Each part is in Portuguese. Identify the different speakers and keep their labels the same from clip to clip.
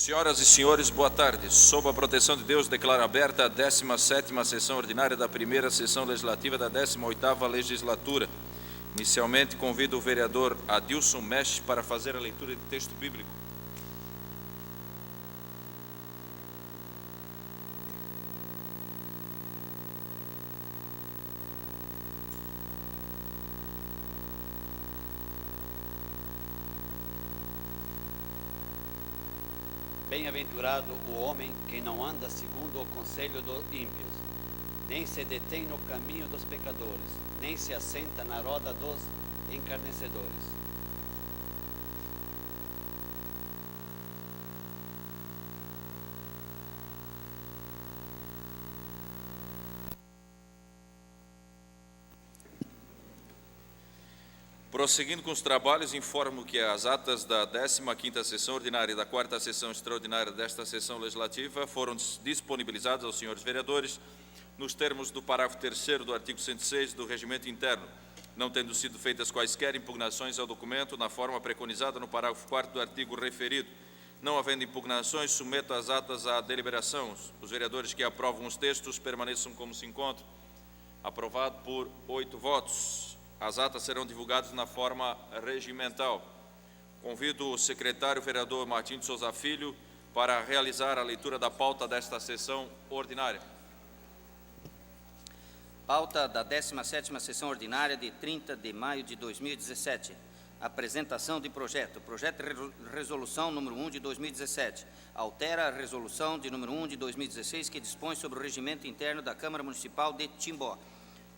Speaker 1: Senhoras e senhores, boa tarde. Sob a proteção de Deus, declaro aberta a 17ª sessão ordinária da primeira sessão legislativa da 18ª legislatura. Inicialmente, convido o vereador Adilson Mesh para fazer a leitura de texto bíblico.
Speaker 2: Bem-aventurado o homem que não anda segundo o conselho dos ímpios, nem se detém no caminho dos pecadores, nem se assenta na roda dos encarnecedores.
Speaker 1: Prosseguindo com os trabalhos, informo que as atas da 15ª sessão ordinária e da 4ª sessão extraordinária desta sessão legislativa foram disponibilizadas aos senhores vereadores nos termos do parágrafo 3º do artigo 106 do Regimento Interno, não tendo sido feitas quaisquer impugnações ao documento na forma preconizada no parágrafo 4º do artigo referido. Não havendo impugnações, submeto as atas à deliberação. Os vereadores que aprovam os textos permaneçam como se encontram. Aprovado por 8 votos. As atas serão divulgadas na forma regimental. Convido o secretário vereador Martim de Souza Filho para realizar a leitura da pauta desta sessão ordinária.
Speaker 3: Pauta da 17ª sessão ordinária de 30 de maio de 2017. Apresentação de projeto. Projeto de resolução número 1 de 2017. Altera a resolução de número 1 de 2016 que dispõe sobre o regimento interno da Câmara Municipal de Timbó.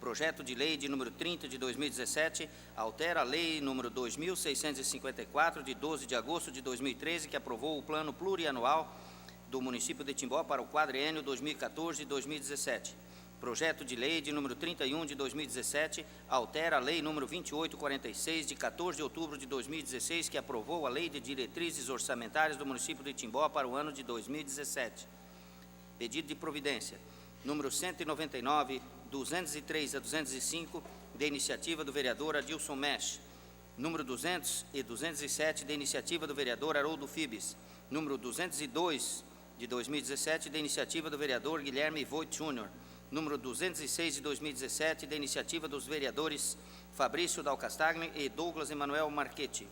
Speaker 3: Projeto de lei de número 30 de 2017, altera a lei número 2.654 de 12 de agosto de 2013, que aprovou o plano plurianual do município de Timbó para o quadriênio 2014-2017. Projeto de lei de número 31 de 2017, altera a lei número 2846 de 14 de outubro de 2016, que aprovou a lei de diretrizes orçamentárias do município de Timbó para o ano de 2017. Pedido de providência. Número 199, 203 a 205, de iniciativa do vereador Adilson Mesh. Número 200 e 207, de iniciativa do vereador Haroldo Fibes. Número 202, de 2017, de iniciativa do vereador Guilherme Voit Júnior. Número 206, de 2017, de iniciativa dos vereadores Fabrício Dalcastagni e Douglas Emanuel Marchetti.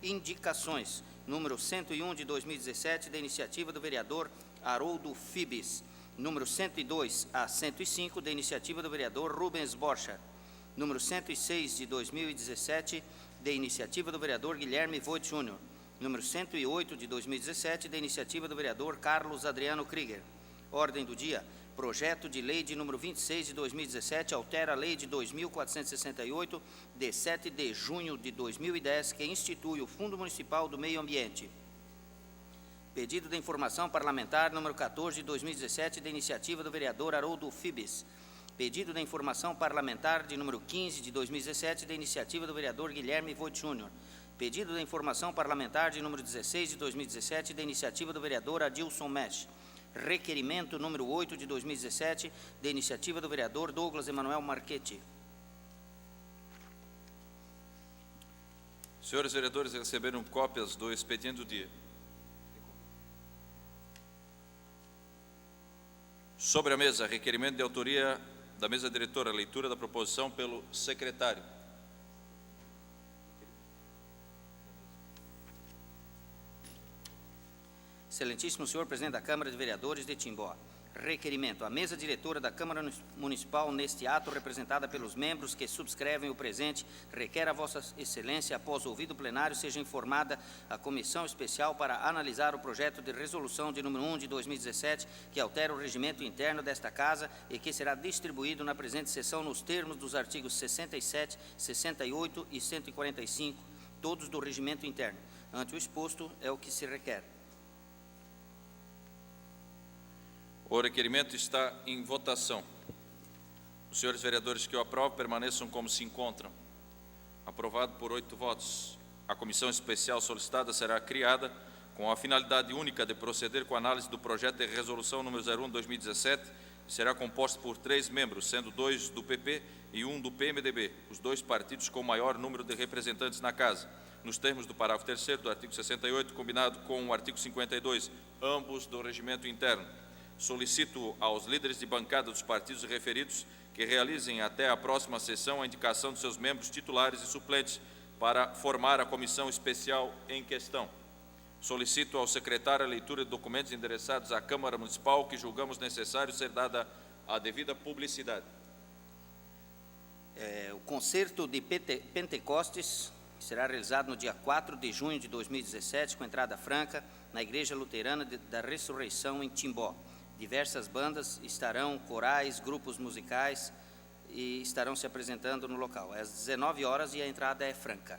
Speaker 3: Indicações. Número 101, de 2017, de iniciativa do vereador Haroldo Fibes. Número 102 a 105, da iniciativa do vereador Rubens Borcha. Número 106, de 2017, da iniciativa do vereador Guilherme Voit Júnior. Número 108, de 2017, da iniciativa do vereador Carlos Adriano Krieger. Ordem do dia. Projeto de lei de número 26, de 2017, altera a lei de 2.468, de 7 de junho de 2010, que institui o Fundo Municipal do Meio Ambiente. Pedido de informação parlamentar número 14 de 2017, da iniciativa do vereador Haroldo Fibes. Pedido de informação parlamentar de número 15 de 2017, da iniciativa do vereador Guilherme Voit Júnior. Pedido de informação parlamentar de número 16 de 2017, da iniciativa do vereador Adilson Mesh. Requerimento número 8 de 2017, da iniciativa do vereador Douglas Emanuel Marchetti.
Speaker 1: Senhores vereadores, receberam cópias do expediente do dia. Sobre a mesa, requerimento de autoria da mesa diretora, leitura da proposição pelo secretário.
Speaker 3: Excelentíssimo senhor presidente da Câmara de Vereadores de Timbó. Requerimento. A mesa diretora da Câmara Municipal, neste ato, representada pelos membros que subscrevem o presente, requer a Vossa Excelência, após ouvido plenário, seja informada a Comissão Especial para analisar o projeto de resolução de número 1 de 2017, que altera o regimento interno desta Casa e que será distribuído na presente sessão nos termos dos artigos 67, 68 e 145, todos do regimento interno. Ante o exposto, é o que se requer.
Speaker 1: O requerimento está em votação. Os senhores vereadores que o aprovam permaneçam como se encontram. Aprovado por 8 votos. A comissão especial solicitada será criada com a finalidade única de proceder com a análise do projeto de resolução número 01/2017 e será composta por 3 membros, sendo 2 do PP e 1 do PMDB, os 2 partidos com maior número de representantes na Casa. nos termos do parágrafo 3º do artigo 68, combinado com o artigo 52, ambos do regimento interno. Solicito aos líderes de bancada dos partidos referidos que realizem até a próxima sessão a indicação de seus membros titulares e suplentes para formar a comissão especial em questão. Solicito ao secretário a leitura de documentos endereçados à Câmara Municipal que julgamos necessário ser dada a devida publicidade.
Speaker 3: O concerto de Pentecostes será realizado no dia 4 de junho de 2017, com entrada franca, na Igreja Luterana da Ressurreição, em Timbó. Diversas bandas estarão, corais, grupos musicais, e estarão se apresentando no local. É às 19 horas e a entrada é franca.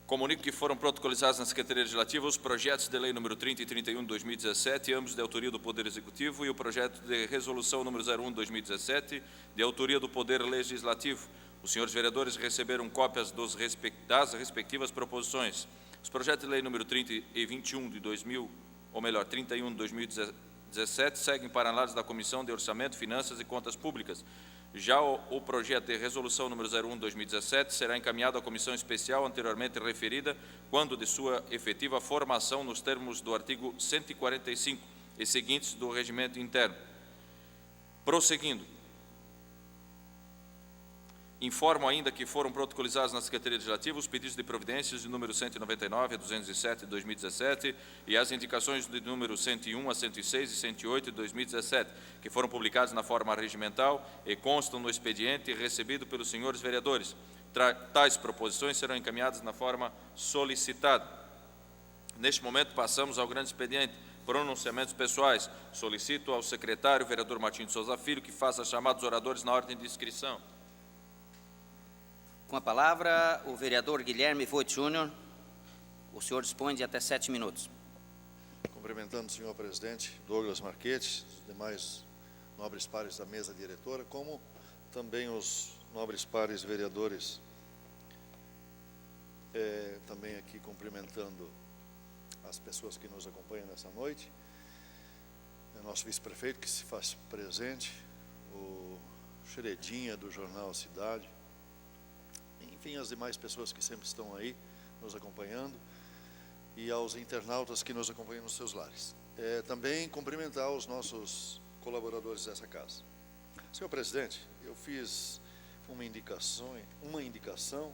Speaker 1: Comunico que foram protocolizados na Secretaria Legislativa os projetos de lei número 30 e 31 de 2017, ambos de autoria do Poder Executivo, e o projeto de resolução número 01 de 2017, de autoria do Poder Legislativo. Os senhores vereadores receberam cópias das respectivas proposições. Os projetos de lei número 30 e 21 de 31 de 2017 seguem para análise da Comissão de Orçamento, Finanças e Contas Públicas. Já o projeto de resolução número 01 de 2017 será encaminhado à comissão especial anteriormente referida, quando de sua efetiva formação nos termos do artigo 145 e seguintes do regimento interno. Prosseguindo, informo ainda que foram protocolizados na Secretaria Legislativa os pedidos de providências de número 199 a 207 de 2017 e as indicações de número 101 a 106 e 108 de 2017, que foram publicados na forma regimental e constam no expediente recebido pelos senhores vereadores. Tais proposições serão encaminhadas na forma solicitada. Neste momento, passamos ao grande expediente. Pronunciamentos pessoais. Solicito ao secretário, vereador Martim de Souza Filho, que faça chamar os oradores na ordem de inscrição.
Speaker 3: Com a palavra, o vereador Guilherme Voit Júnior. O senhor dispõe de até 7 minutos.
Speaker 4: Cumprimentando o senhor presidente Douglas Marchetti, os demais nobres pares da mesa diretora, como também os nobres pares vereadores, também aqui cumprimentando as pessoas que nos acompanham nessa noite, o nosso vice-prefeito que se faz presente, o Xeredinha do jornal Cidade, enfim, as demais pessoas que sempre estão aí nos acompanhando, e aos internautas que nos acompanham nos seus lares. Também cumprimentar os nossos colaboradores dessa casa. Senhor presidente, eu fiz uma indicação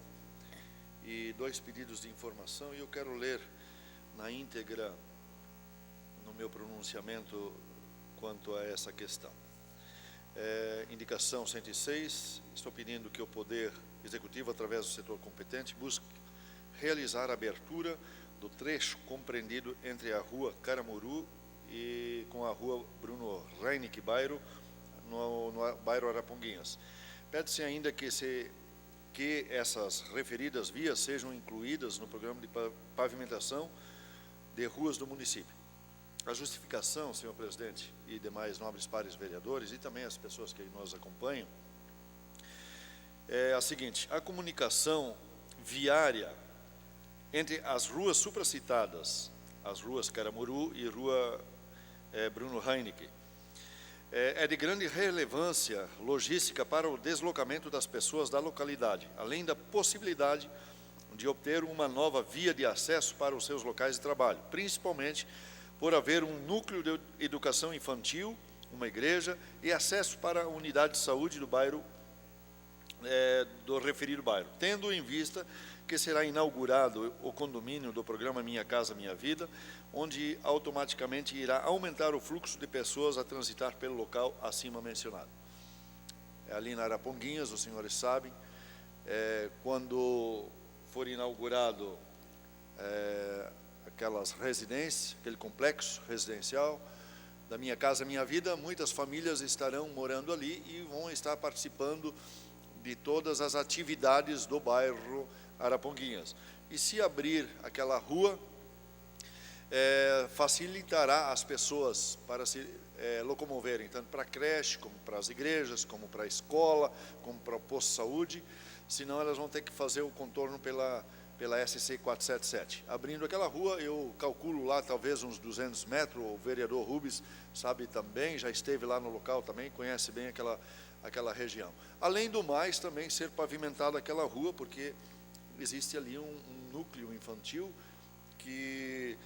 Speaker 4: e 2 pedidos de informação, e eu quero ler na íntegra no meu pronunciamento quanto a essa questão. Indicação 106, estou pedindo que o Poder Executivo, através do setor competente, busque realizar a abertura do trecho compreendido entre a rua Caramuru e com a rua Bruno Reinicke Bairro, no bairro Araponguinhas. Pede-se ainda que essas referidas vias sejam incluídas no programa de pavimentação de ruas do município. A justificação, senhor presidente, e demais nobres pares vereadores, e também as pessoas que nos acompanham, é a seguinte: a comunicação viária entre as ruas supracitadas, as ruas Caramuru e rua Bruno Reinicke, é de grande relevância logística para o deslocamento das pessoas da localidade, além da possibilidade de obter uma nova via de acesso para os seus locais de trabalho, principalmente por haver um núcleo de educação infantil, uma igreja e acesso para a unidade de saúde do bairro, do referido bairro, tendo em vista que será inaugurado o condomínio do programa Minha Casa Minha Vida, onde automaticamente irá aumentar o fluxo de pessoas a transitar pelo local acima mencionado. Ali na Araponguinhas, os senhores sabem, quando for inaugurado aquelas residências, aquele complexo residencial da Minha Casa Minha Vida, muitas famílias estarão morando ali e vão estar participando de todas as atividades do bairro Araponguinhas. E se abrir aquela rua, facilitará as pessoas para se locomoverem, tanto para a creche, como para as igrejas, como para a escola, como para o posto de saúde, senão elas vão ter que fazer o contorno pela SC 477. Abrindo aquela rua, eu calculo lá talvez uns 200 metros, o vereador Rubens sabe também, já esteve lá no local também, conhece bem aquela aquela região. Além do mais, também ser pavimentada aquela rua, porque existe ali um núcleo infantil que,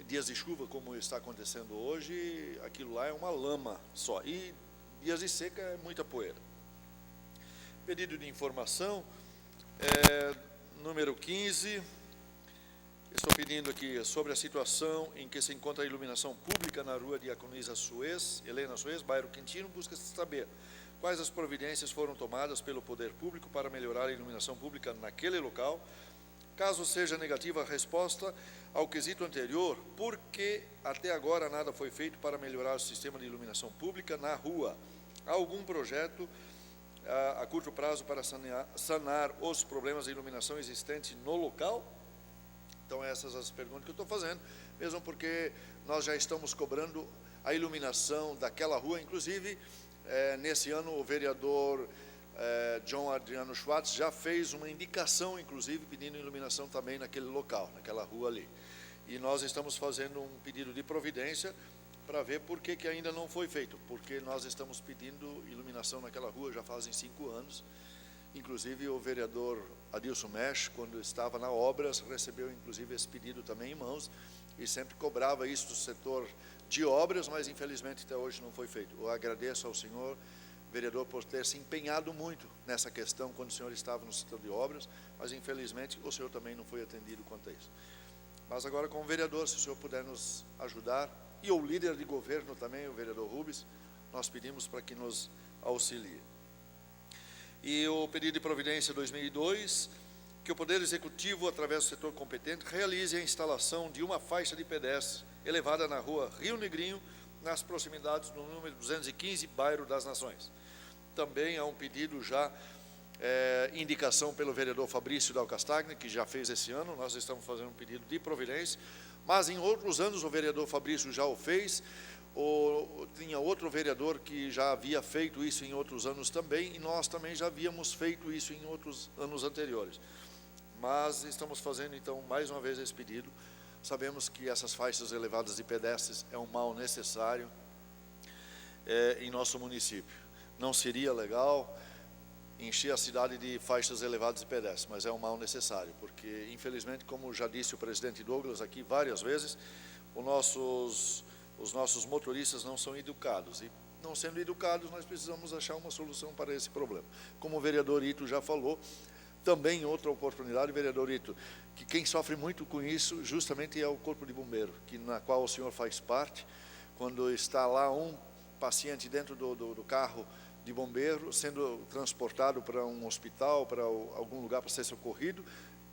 Speaker 4: dias de chuva, como está acontecendo hoje, aquilo lá é uma lama só. E dias de seca é muita poeira. Pedido de informação, número 15. Estou pedindo aqui sobre a situação em que se encontra a iluminação pública na rua Diaconisa Suez, Helena Suez, bairro Quintino. Busca-se saber quais as providências foram tomadas pelo poder público para melhorar a iluminação pública naquele local. Caso seja negativa a resposta ao quesito anterior, por que até agora nada foi feito para melhorar o sistema de iluminação pública na rua? Há algum projeto a curto prazo para sanar os problemas de iluminação existentes no local? Então, essas as perguntas que eu estou fazendo, mesmo porque nós já estamos cobrando a iluminação daquela rua. Inclusive, nesse ano, o vereador John Adriano Schwartz já fez uma indicação, inclusive, pedindo iluminação também naquele local, naquela rua ali. E nós estamos fazendo um pedido de providência para ver por que ainda não foi feito, porque nós estamos pedindo iluminação naquela rua já fazem 5 anos. Inclusive, o vereador Adilson Mesh, quando estava na obras, recebeu inclusive esse pedido também em mãos e sempre cobrava isso do setor de obras, mas infelizmente até hoje não foi feito. Eu agradeço ao senhor vereador por ter se empenhado muito nessa questão quando o senhor estava no setor de obras, mas infelizmente o senhor também não foi atendido quanto a isso. Mas agora, como vereador, se o senhor puder nos ajudar, e o líder de governo também, o vereador Rubens, nós pedimos para que nos auxilie. E o pedido de providência 2002, que o Poder Executivo, através do setor competente, realize a instalação de uma faixa de pedestre elevada na rua Rio Negrinho, nas proximidades do número 215, bairro das Nações. Também há um pedido já, indicação pelo vereador Fabrício Dal Castagna, que já fez esse ano. Nós estamos fazendo um pedido de providência, mas em outros anos o vereador Fabrício já o fez. Tinha outro vereador que já havia feito isso em outros anos também, e nós também já havíamos feito isso em outros anos anteriores. Mas estamos fazendo, então, mais uma vez esse pedido. Sabemos que essas faixas elevadas de pedestres é um mal necessário em nosso município. Não seria legal encher a cidade de faixas elevadas de pedestres, mas é um mal necessário, porque, infelizmente, como já disse o presidente Douglas aqui várias vezes, os nossos motoristas não são educados, e não sendo educados, nós precisamos achar uma solução para esse problema. Como o vereador Ito já falou, também em outra oportunidade, vereador Ito, que quem sofre muito com isso justamente é o Corpo de Bombeiro, na qual o senhor faz parte. Quando está lá um paciente dentro do carro de bombeiro, sendo transportado para um hospital, para algum lugar para ser socorrido,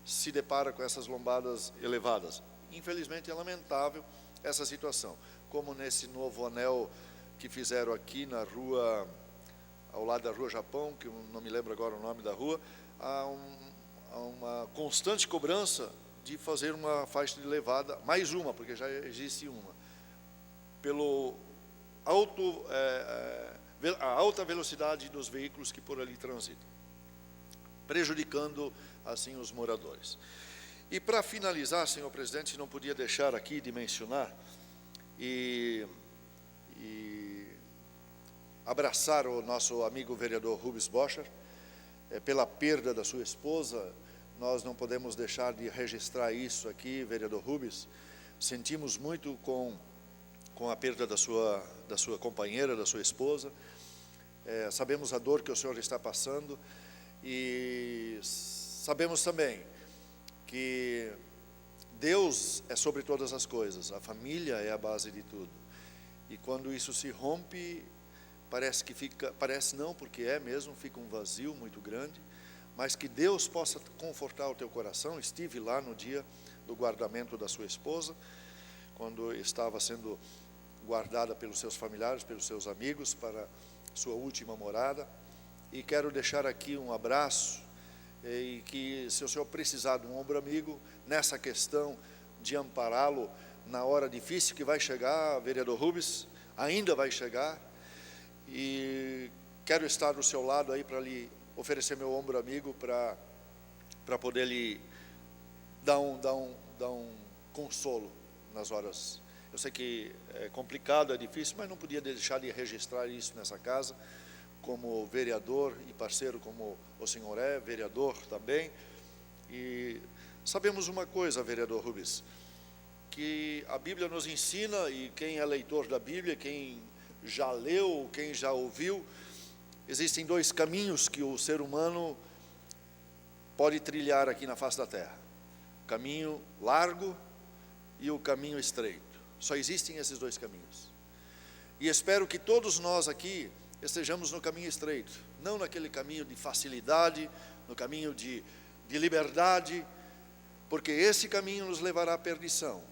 Speaker 4: se depara com essas lombadas elevadas. Infelizmente é lamentável essa situação, como nesse novo anel que fizeram aqui na rua, ao lado da Rua Japão, que eu não me lembro agora o nome da rua, há uma constante cobrança de fazer uma faixa de elevada, mais uma, porque já existe uma, pelo a alta velocidade dos veículos que por ali transitam, prejudicando assim os moradores. E para finalizar, senhor presidente, não podia deixar aqui de mencionar e abraçar o nosso amigo vereador Rubens Bocher, pela perda da sua esposa. Nós não podemos deixar de registrar isso aqui, vereador Rubens. Sentimos muito com a perda da sua companheira, da sua esposa. Sabemos a dor que o senhor está passando e sabemos também que Deus é sobre todas as coisas, a família é a base de tudo. E quando isso se rompe, parece não, porque é mesmo, fica um vazio muito grande, mas que Deus possa confortar o teu coração. Estive lá no dia do guardamento da sua esposa, quando estava sendo guardada pelos seus familiares, pelos seus amigos, para sua última morada, e quero deixar aqui um abraço, e que se o senhor precisar de um ombro amigo, nessa questão de ampará-lo na hora difícil que vai chegar, vereador Rubens, ainda vai chegar, e quero estar do seu lado aí para lhe oferecer meu ombro amigo, para poder lhe dar um consolo nas horas. Eu sei que é complicado, é difícil, mas não podia deixar de registrar isso nessa casa, como vereador e parceiro como o senhor é, vereador também. E sabemos uma coisa, vereador Rubens, que a Bíblia nos ensina, e quem é leitor da Bíblia, quem já leu, quem já ouviu, existem dois caminhos que o ser humano pode trilhar aqui na face da terra: o caminho largo e o caminho estreito. Só existem esses dois caminhos. E espero que todos nós aqui estejamos no caminho estreito, não naquele caminho de facilidade, no caminho de liberdade, porque esse caminho nos levará à perdição.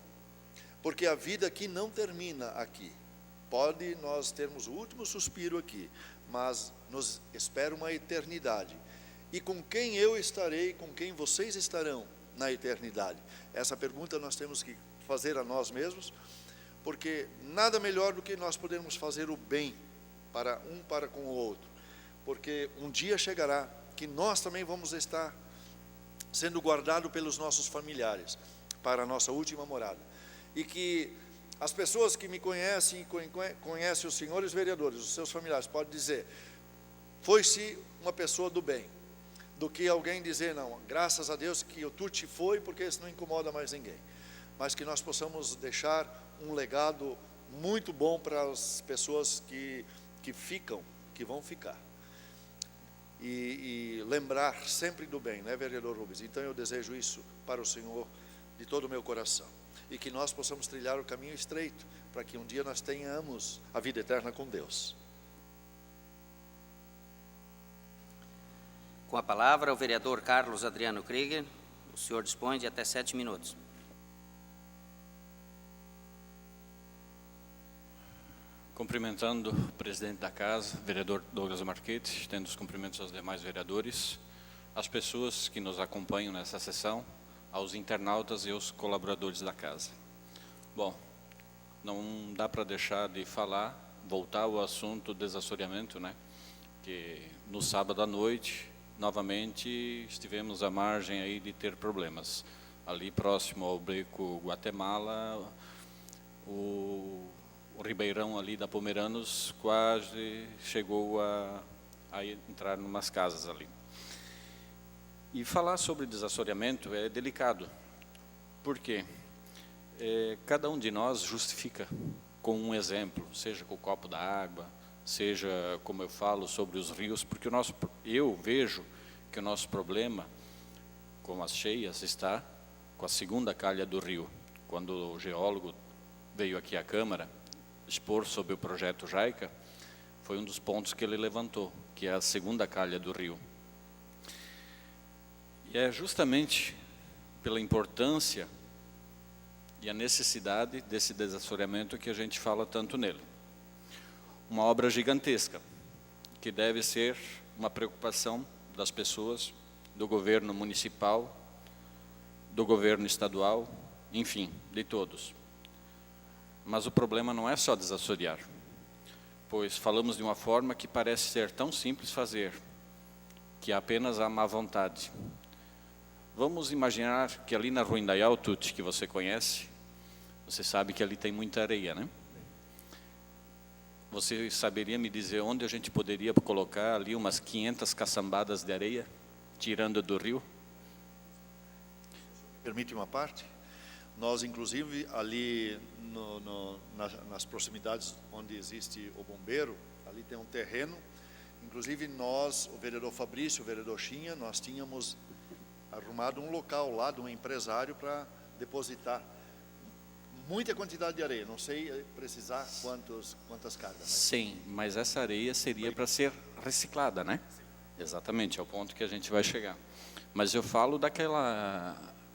Speaker 4: Porque a vida aqui não termina aqui. Pode nós termos o último suspiro aqui, mas nos espera uma eternidade. E com quem eu estarei, com quem vocês estarão na eternidade? Essa pergunta nós temos que fazer a nós mesmos, porque nada melhor do que nós podermos fazer o bem para com o outro, porque um dia chegará que nós também vamos estar sendo guardados pelos nossos familiares para a nossa última morada, e que as pessoas que me conhecem e conhecem os senhores vereadores, os seus familiares, podem dizer: foi-se uma pessoa do bem, do que alguém dizer: não, graças a Deus que o Tuti foi, porque isso não incomoda mais ninguém. Mas que nós possamos deixar um legado muito bom para as pessoas que ficam, que vão ficar. E lembrar sempre do bem, né, vereador Rubens? Então eu desejo isso para o senhor de todo o meu coração. E que nós possamos trilhar o caminho estreito, para que um dia nós tenhamos a vida eterna com Deus.
Speaker 3: Com a palavra, o vereador Carlos Adriano Krieger. O senhor dispõe de até 7 minutos.
Speaker 5: Cumprimentando o presidente da casa, vereador Douglas Marchetti, estendo os cumprimentos aos demais vereadores, às pessoas que nos acompanham nessa sessão, aos internautas e aos colaboradores da casa. Bom, não dá para deixar de voltar ao assunto do desassoreamento, né? Que no sábado à noite, novamente, estivemos à margem aí de ter problemas. Ali próximo ao Beco Guatemala, o ribeirão ali da Pomeranos quase chegou a entrar em umas casas ali. E falar sobre desassoreamento é delicado, porque cada um de nós justifica com um exemplo, seja com o copo da água, seja, como eu falo, sobre os rios, porque eu vejo que o nosso problema com as cheias está com a segunda calha do rio. Quando o geólogo veio aqui à Câmara expor sobre o projeto JAICA, foi um dos pontos que ele levantou, que é a segunda calha do rio. E é justamente pela importância e a necessidade desse desassoreamento que a gente fala tanto nele. Uma obra gigantesca, que deve ser uma preocupação das pessoas, do governo municipal, do governo estadual, enfim, de todos. Mas o problema não é só desassorear, pois falamos de uma forma que parece ser tão simples fazer, que é apenas a má vontade. Vamos imaginar que ali na Rua Indaial, Tuti, que você conhece, você sabe que ali tem muita areia, né? Você saberia me dizer onde a gente poderia colocar ali umas 500 caçambadas de areia, tirando do rio?
Speaker 4: Permite uma parte? Nós, inclusive, ali nas proximidades onde existe o bombeiro, ali tem um terreno. Inclusive, nós, o vereador Fabrício, o vereador Chinha, nós tínhamos arrumado um local lá de um empresário para depositar muita quantidade de areia. Não sei precisar quantas cargas. Mas... Sim,
Speaker 5: mas essa areia seria para ser reciclada, né? Exatamente, é o ponto que a gente vai chegar. Mas eu falo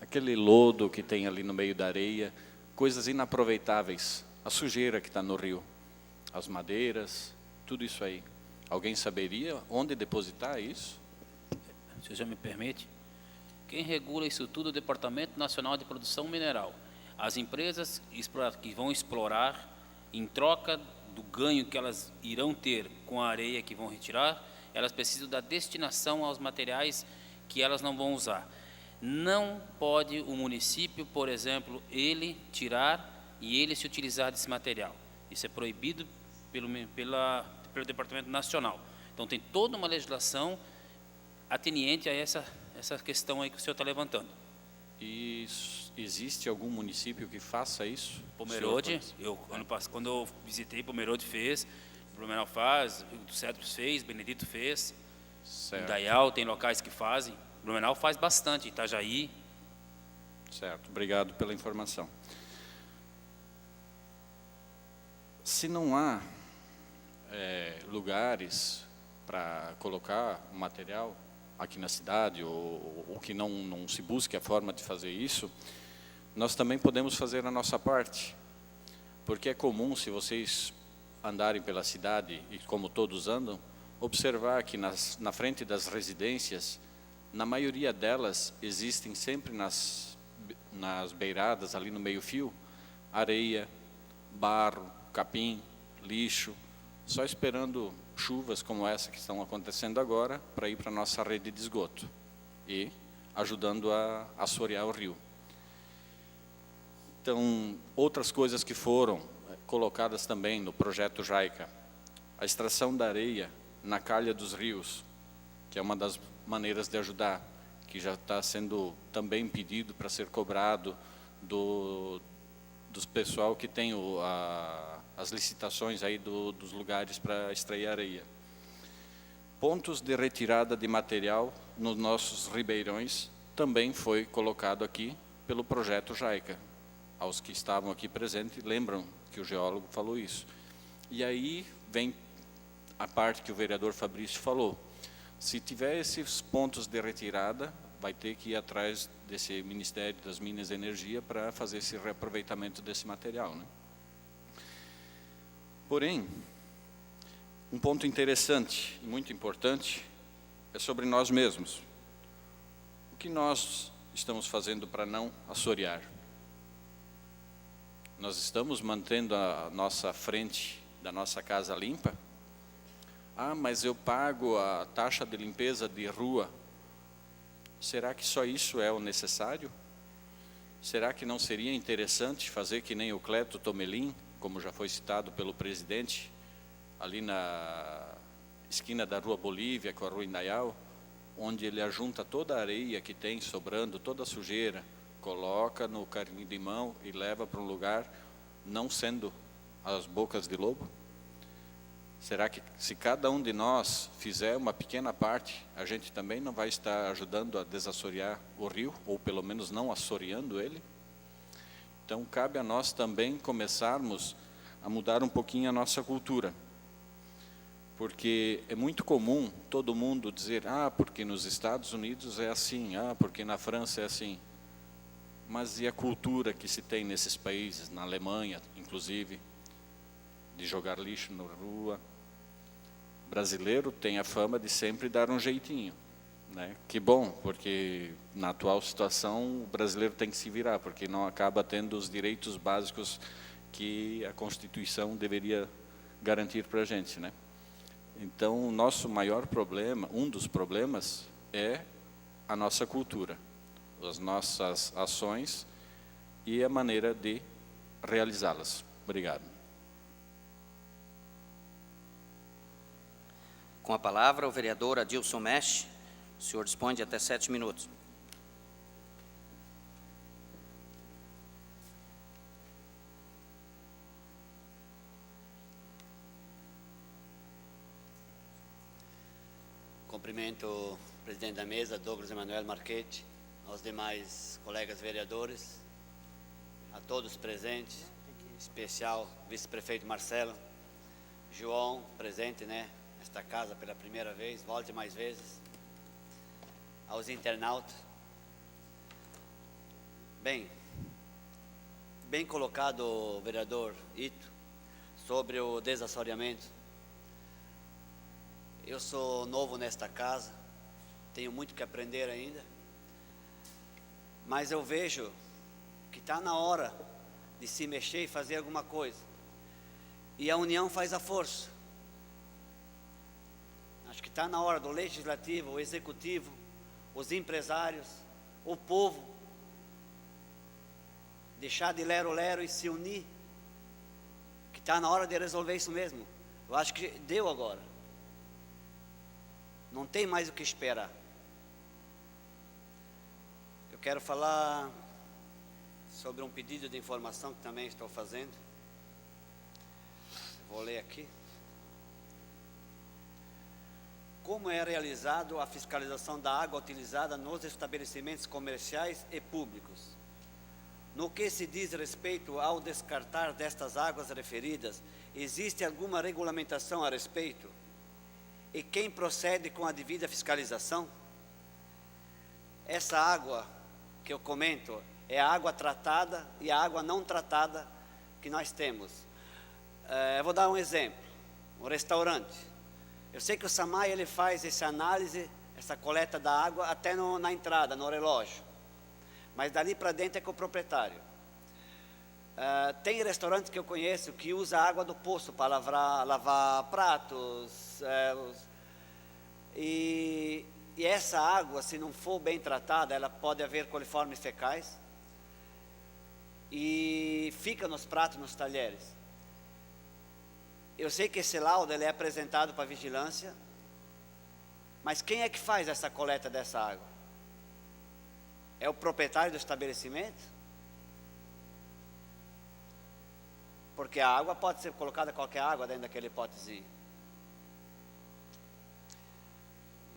Speaker 5: aquele lodo que tem ali no meio da areia, coisas inaproveitáveis, a sujeira que está no rio, as madeiras, tudo isso aí. Alguém saberia onde depositar isso?
Speaker 6: Se o senhor me permite, quem regula isso tudo é o Departamento Nacional de Produção Mineral. As empresas que vão explorar, em troca do ganho que elas irão ter com a areia que vão retirar, elas precisam da destinação aos materiais que elas não vão usar. Não pode o município, por exemplo, ele tirar e ele se utilizar desse material. Isso é proibido pelo Departamento Nacional. Então, Então tem toda uma legislação ateniente a essa questão aí que o senhor está levantando.
Speaker 5: E existe algum município que faça isso?
Speaker 6: Pomerode, quando eu visitei, Pomerode fez, Blumenau faz, Rio dos Cedros fez, Benedito fez,
Speaker 5: Certo.
Speaker 6: Indaial tem locais que fazem, Blumenau faz bastante, Itajaí.
Speaker 5: Certo, obrigado pela informação. Se não há lugares para colocar o material aqui na cidade, ou que não se busque a forma de fazer isso, nós também podemos fazer a nossa parte. Porque é comum, se vocês andarem pela cidade, e como todos andam, observar que na frente das residências, na maioria delas, existem sempre nas beiradas, ali no meio-fio, areia, barro, capim, lixo, só esperando chuvas como essa que estão acontecendo agora para ir para a nossa rede de esgoto e ajudando a assorear o rio. Então, outras coisas que foram colocadas também no projeto JAICA, a extração da areia na calha dos rios, que é uma das maneiras de ajudar, que já está sendo também pedido para ser cobrado dos pessoal que tem as licitações aí dos lugares para extrair areia. Pontos de retirada de material nos nossos ribeirões também foi colocado aqui pelo projeto JAICA. Aos que estavam aqui presentes, lembram que o geólogo falou isso. E aí vem a parte que o vereador Fabrício falou. Se tiver esses pontos de retirada, vai ter que ir atrás desse Ministério das Minas e Energia para fazer esse reaproveitamento desse material, né? Porém, um ponto interessante e muito importante é sobre nós mesmos. O que nós estamos fazendo para não assorear? Nós estamos mantendo a nossa frente da nossa casa limpa? Ah, mas eu pago a taxa de limpeza de rua. Será que só isso é o necessário? Será que não seria interessante fazer que nem o Cleto Tomelin, como já foi citado pelo presidente, ali na esquina da Rua Bolívia com a Rua Indaial, onde ele ajunta toda a areia que tem sobrando, toda a sujeira, coloca no carrinho de mão e leva para um lugar, não sendo as bocas de lobo? Será que se cada um de nós fizer uma pequena parte, a gente também não vai estar ajudando a desassorear o rio, ou pelo menos não assoreando ele? Então, cabe a nós também começarmos a mudar um pouquinho a nossa cultura. Porque é muito comum todo mundo dizer, porque nos Estados Unidos é assim, porque na França é assim. Mas e a cultura que se tem nesses países, na Alemanha, inclusive, de jogar lixo na rua? O brasileiro tem a fama de sempre dar um jeitinho, né? Que bom, porque na atual situação o brasileiro tem que se virar, porque não acaba tendo os direitos básicos que a Constituição deveria garantir para a gente, né? Então, o nosso maior problema, um dos problemas, é a nossa cultura, as nossas ações e a maneira de realizá-las. Obrigado.
Speaker 3: Com a palavra, o vereador Adilson Mesch. O senhor dispõe de até 7 minutos.
Speaker 2: Cumprimento o presidente da mesa, Douglas Emanuel Marchetti, aos demais colegas vereadores, a todos presentes, em especial vice-prefeito Marcelo, João, presente, nesta casa pela primeira vez, volte mais vezes, aos internautas. Bem colocado, vereador Ito, sobre o desassoreamento. Eu sou novo nesta casa, tenho muito que aprender ainda, mas eu vejo que está na hora de se mexer e fazer alguma coisa. E a união faz a força. Acho que está na hora do legislativo, o executivo, os empresários, o povo, deixar de lero-lero e se unir. Que está na hora de resolver isso mesmo. Eu acho que deu agora. Não tem mais o que esperar. Eu quero falar sobre um pedido de informação que também estou fazendo. Vou ler aqui. Como é realizado a fiscalização da água utilizada nos estabelecimentos comerciais e públicos? No que se diz respeito ao descartar destas águas referidas, existe alguma regulamentação a respeito? E quem procede com a devida fiscalização? Essa água que eu comento é a água tratada e a água não tratada que nós temos. Eu vou dar um exemplo. Um restaurante. Eu sei que o SAMAI ele faz essa análise, essa coleta da água até na entrada, no relógio. Mas dali para dentro é com o proprietário. Tem restaurantes que eu conheço que usa a água do poço para lavar pratos. E essa água, se não for bem tratada, ela pode haver coliformes fecais. E fica nos pratos, nos talheres. Eu sei que esse laudo ele é apresentado para a vigilância. Mas quem é que faz essa coleta dessa água? É o proprietário do estabelecimento? Porque a água pode ser colocada qualquer água dentro daquele potezinho.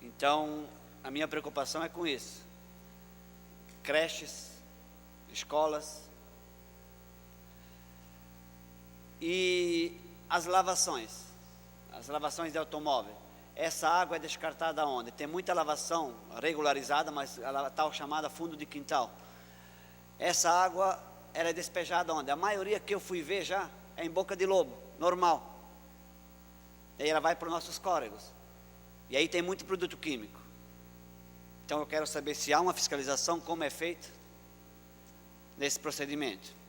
Speaker 2: Então, a minha preocupação é com isso. Creches, escolas. E as lavações de automóvel. Essa água é descartada onde? Tem muita lavação regularizada, mas a tal chamada fundo de quintal. Essa água, ela é despejada onde? A maioria que eu fui ver já é em boca de lobo, normal. E aí ela vai para os nossos córregos. E aí tem muito produto químico. Então eu quero saber se há uma fiscalização, como é feita nesse procedimento.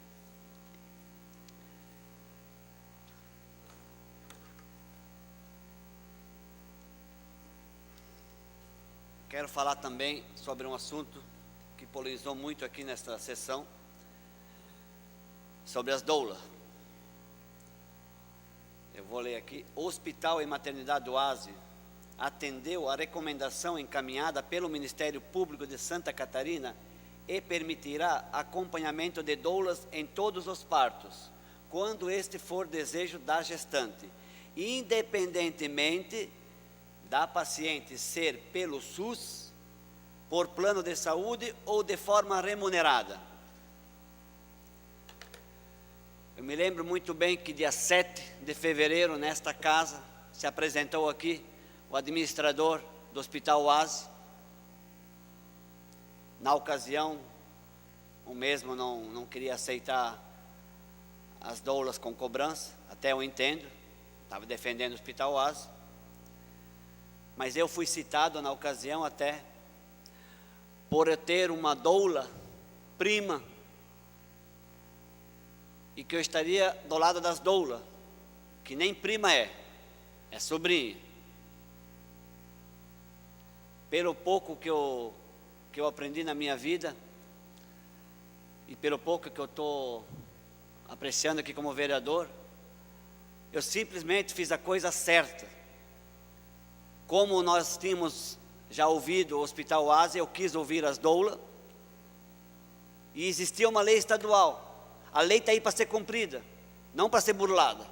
Speaker 2: Quero falar também sobre um assunto que polarizou muito aqui nesta sessão, sobre as doulas. Eu vou ler aqui. O Hospital e Maternidade Oase atendeu a recomendação encaminhada pelo Ministério Público de Santa Catarina e permitirá acompanhamento de doulas em todos os partos, quando este for desejo da gestante, independentemente da paciente ser pelo SUS, por plano de saúde ou de forma remunerada. Eu me lembro muito bem que dia 7 de fevereiro, nesta casa, se apresentou aqui o administrador do Hospital Oase. Na ocasião, o mesmo não queria aceitar as doulas com cobrança, até eu entendo, estava defendendo o Hospital Oase. Mas eu fui citado na ocasião até por eu ter uma doula prima e que eu estaria do lado das doulas, que nem prima é sobrinha. Pelo pouco que eu aprendi na minha vida e pelo pouco que eu estou apreciando aqui como vereador, eu simplesmente fiz a coisa certa. Como nós tínhamos já ouvido o Hospital Oase, eu quis ouvir as doulas. E existia uma lei estadual. A lei está aí para ser cumprida, não para ser burlada.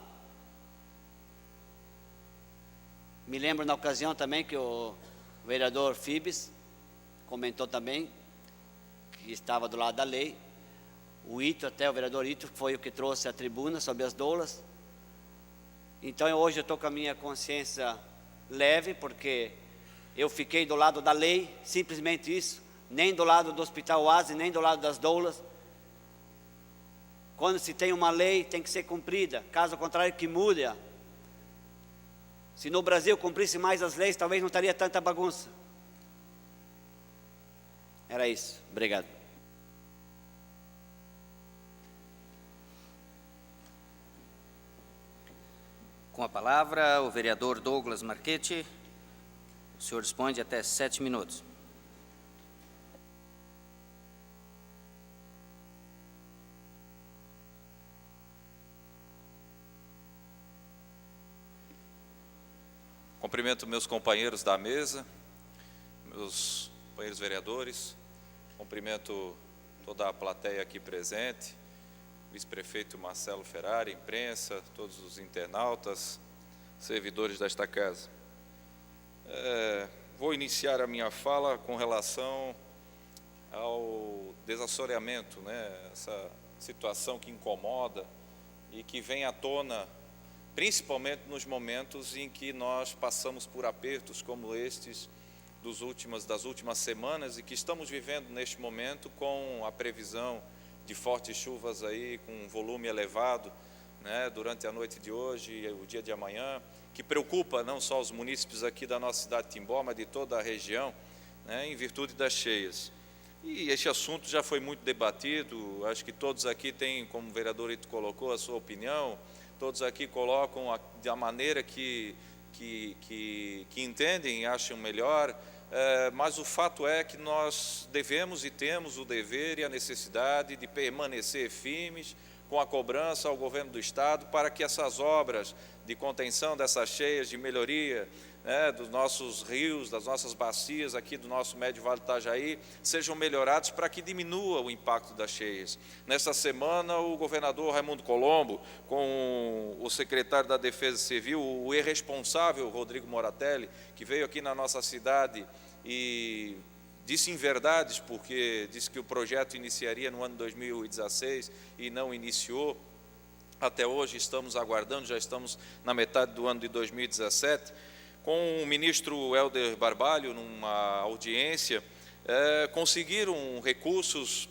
Speaker 2: Me lembro na ocasião também que o vereador Fibes comentou também que estava do lado da lei. O o vereador Ito, foi o que trouxe a tribuna sobre as doulas. Então hoje eu estou com a minha consciência leve, porque eu fiquei do lado da lei, simplesmente isso, nem do lado do Hospital Oase, nem do lado das doulas. Quando se tem uma lei, tem que ser cumprida, caso contrário que mude. Se no Brasil cumprisse mais as leis, talvez não estaria tanta bagunça. Era isso, obrigado.
Speaker 3: Com a palavra, o vereador Douglas Marchetti. O senhor dispõe de até 7 minutos.
Speaker 1: Com cumprimento meus companheiros da mesa, meus companheiros vereadores, cumprimento toda a plateia aqui presente, vice-prefeito Marcelo Ferrari, imprensa, todos os internautas, servidores desta casa. Vou iniciar a minha fala com relação ao desassoreamento, essa situação que incomoda e que vem à tona, principalmente nos momentos em que nós passamos por apertos como estes das últimas semanas e que estamos vivendo neste momento com a previsão de fortes chuvas aí, com um volume elevado, durante a noite de hoje e o dia de amanhã, que preocupa não só os munícipes aqui da nossa cidade de Timbó, mas de toda a região, em virtude das cheias. E este assunto já foi muito debatido, acho que todos aqui têm, como o vereador Ito colocou, a sua opinião, todos aqui colocam da maneira que entendem e acham melhor, mas o fato é que nós devemos e temos o dever e a necessidade de permanecer firmes com a cobrança ao governo do Estado para que essas obras de contenção dessas cheias, de melhoria dos nossos rios, das nossas bacias aqui do nosso Médio Vale do Itajaí, sejam melhorados para que diminua o impacto das cheias. Nesta semana, o governador Raimundo Colombo, com o secretário da Defesa Civil, o irresponsável Rodrigo Moratelli, que veio aqui na nossa cidade e disse inverdades, porque disse que o projeto iniciaria no ano 2016 e não iniciou. Até hoje estamos aguardando, já estamos na metade do ano de 2017, com o ministro Helder Barbalho, numa audiência, conseguiram recursos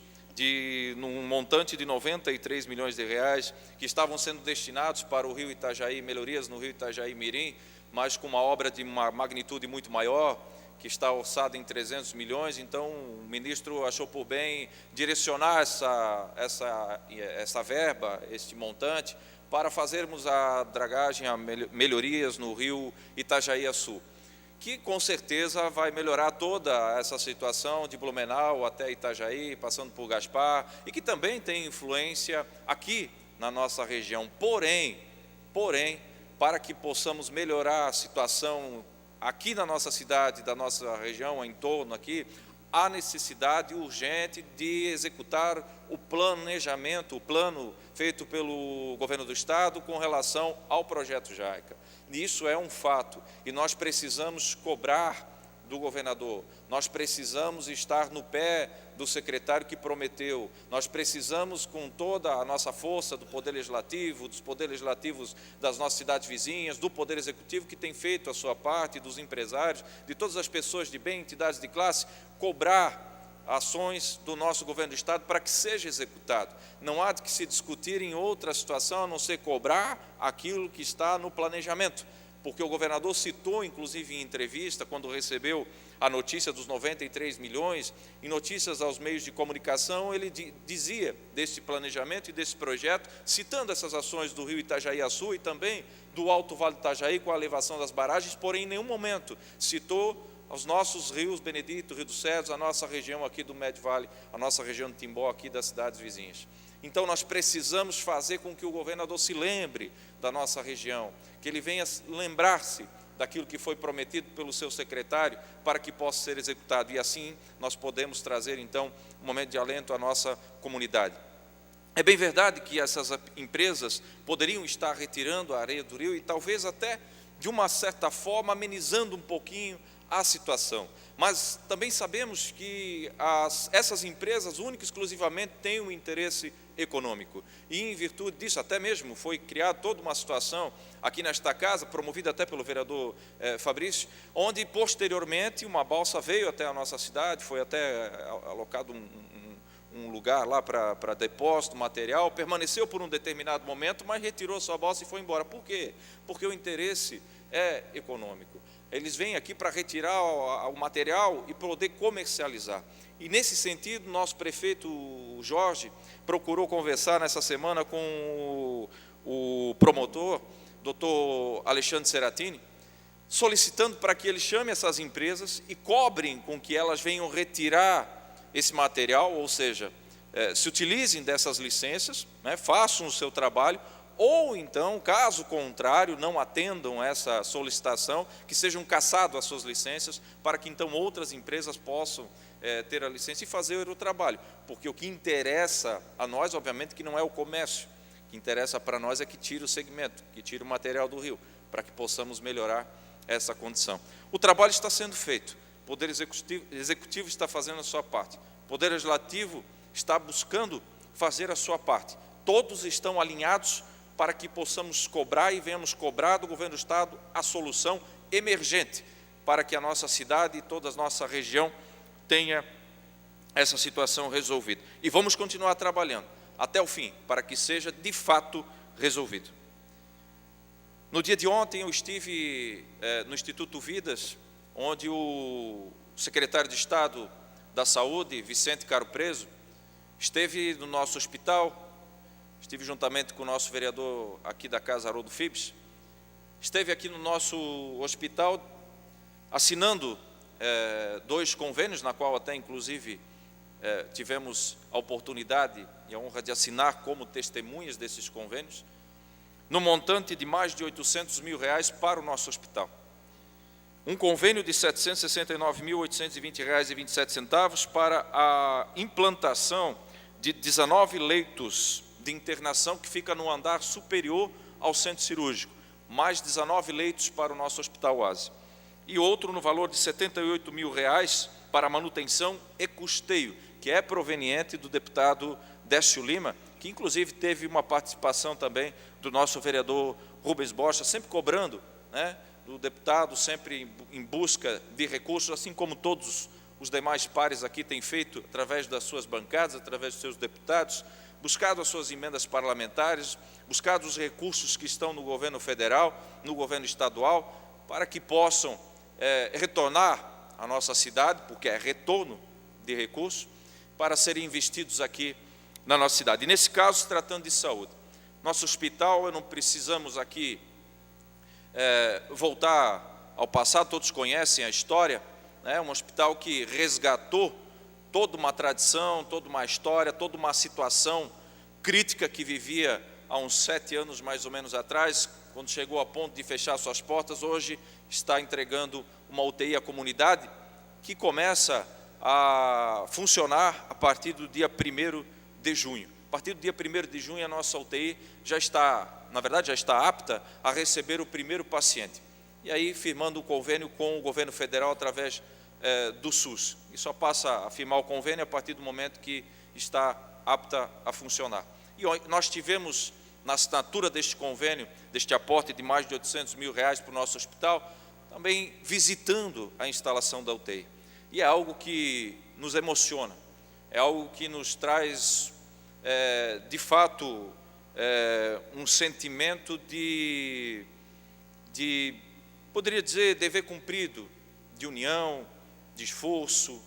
Speaker 1: num montante de 93 milhões de reais, que estavam sendo destinados para o Rio Itajaí, melhorias no Rio Itajaí Mirim, mas com uma obra de uma magnitude muito maior, que está orçada em 300 milhões, então o ministro achou por bem direcionar essa verba, este montante, para fazermos a dragagem, a melhorias no rio Itajaí-Açu, que com certeza vai melhorar toda essa situação de Blumenau até Itajaí, passando por Gaspar, e que também tem influência aqui na nossa região. Porém, para que possamos melhorar a situação aqui na nossa cidade, da nossa região, em torno aqui, há necessidade urgente de executar o planejamento, o plano feito pelo governo do Estado com relação ao projeto JAICA. Isso é um fato e nós precisamos cobrar do governador, nós precisamos estar no pé do secretário que prometeu, nós precisamos com toda a nossa força do Poder Legislativo, dos poderes legislativos das nossas cidades vizinhas, do Poder Executivo que tem feito a sua parte, dos empresários, de todas as pessoas de bem, entidades de classe, cobrar ações do nosso governo do Estado para que seja executado. Não há de que se discutir em outra situação a não ser cobrar aquilo que está no planejamento, porque o governador citou, inclusive em entrevista, quando recebeu a notícia dos 93 milhões, em notícias aos meios de comunicação, ele dizia deste planejamento e desse projeto, citando essas ações do Rio Itajaí-Açu e também do Alto Vale do Itajaí com a elevação das barragens, porém em nenhum momento citou os nossos rios Benedito, Rio dos Cedros, a nossa região aqui do Médio Vale, a nossa região de Timbó, aqui das cidades vizinhas. Então nós precisamos fazer com que o governador se lembre da nossa região, que ele venha lembrar-se daquilo que foi prometido pelo seu secretário para que possa ser executado. E assim nós podemos trazer então um momento de alento à nossa comunidade. É bem verdade que essas empresas poderiam estar retirando a areia do rio e talvez até de uma certa forma amenizando um pouquinho a situação, mas também sabemos que essas empresas única e exclusivamente têm um interesse econômico e em virtude disso até mesmo foi criada toda uma situação aqui nesta casa, promovida até pelo vereador Fabrício, onde posteriormente uma balsa veio até a nossa cidade, foi até alocado um lugar lá para depósito, material, permaneceu por um determinado momento, mas retirou sua balsa e foi embora. Por quê? Porque o interesse é econômico. Eles vêm aqui para retirar o material e poder comercializar. E nesse sentido, nosso prefeito Jorge procurou conversar nessa semana com o promotor, doutor Alexandre Seratini, solicitando para que ele chame essas empresas e cobrem com que elas venham retirar esse material, ou seja, se utilizem dessas licenças, façam o seu trabalho, ou então, caso contrário, não atendam essa solicitação, que sejam cassadas as suas licenças, para que então outras empresas possam ter a licença e fazer o trabalho. Porque o que interessa a nós, obviamente, que não é o comércio. O que interessa para nós é que tire o segmento, que tire o material do rio, para que possamos melhorar essa condição. O trabalho está sendo feito. O Poder Executivo está fazendo a sua parte. O Poder Legislativo está buscando fazer a sua parte. Todos estão alinhados para que possamos cobrar e venhamos cobrar do Governo do Estado a solução emergente para que a nossa cidade e toda a nossa região tenha essa situação resolvida. E vamos continuar trabalhando até o fim, para que seja de fato resolvido. No dia de ontem eu estive no Instituto Vidas, onde o secretário de Estado da Saúde, Vicente Caro Preso, esteve no nosso hospital. Estive juntamente com o nosso vereador aqui da Casa, Haroldo Fibes, esteve aqui no nosso hospital assinando 2 convênios, na qual até inclusive tivemos a oportunidade e a honra de assinar como testemunhas desses convênios, no montante de mais de R$800 mil para o nosso hospital. Um convênio de R$ 769.820,27 para a implantação de 19 leitos de internação que fica no andar superior ao centro cirúrgico, mais 19 leitos para o nosso Hospital Oásis. E outro no valor de R$ 78 mil para manutenção e custeio, que é proveniente do deputado Décio Lima, que inclusive teve uma participação também do nosso vereador Rubens Bocha, sempre cobrando, né, do deputado, sempre em busca de recursos, assim como todos os demais pares aqui têm feito através das suas bancadas, através dos seus deputados, buscado as suas emendas parlamentares, buscado os recursos que estão no governo federal, no governo estadual, para que possam retornar à nossa cidade, porque é retorno de recursos, para serem investidos aqui na nossa cidade. E nesse caso, se tratando de saúde, nosso hospital, não precisamos aqui voltar ao passado, todos conhecem a história, né? Um hospital que resgatou toda uma tradição, toda uma história, toda uma situação crítica que vivia há uns 7 anos mais ou menos atrás, quando chegou a ponto de fechar suas portas. Hoje está entregando uma UTI à comunidade, que começa a funcionar a partir do dia 1º de junho. A partir do dia 1º de junho, a nossa UTI já está, na verdade, já está apta a receber o primeiro paciente. E aí, firmando o convênio com o governo federal através do SUS. E só passa a firmar o convênio a partir do momento que está apta a funcionar. E nós tivemos, na assinatura deste convênio, deste aporte de mais de R$800 mil para o nosso hospital, também visitando a instalação da UTI. E é algo que nos emociona, é algo que nos traz, de fato, um sentimento de, poderia dizer, dever cumprido, de união, de esforço,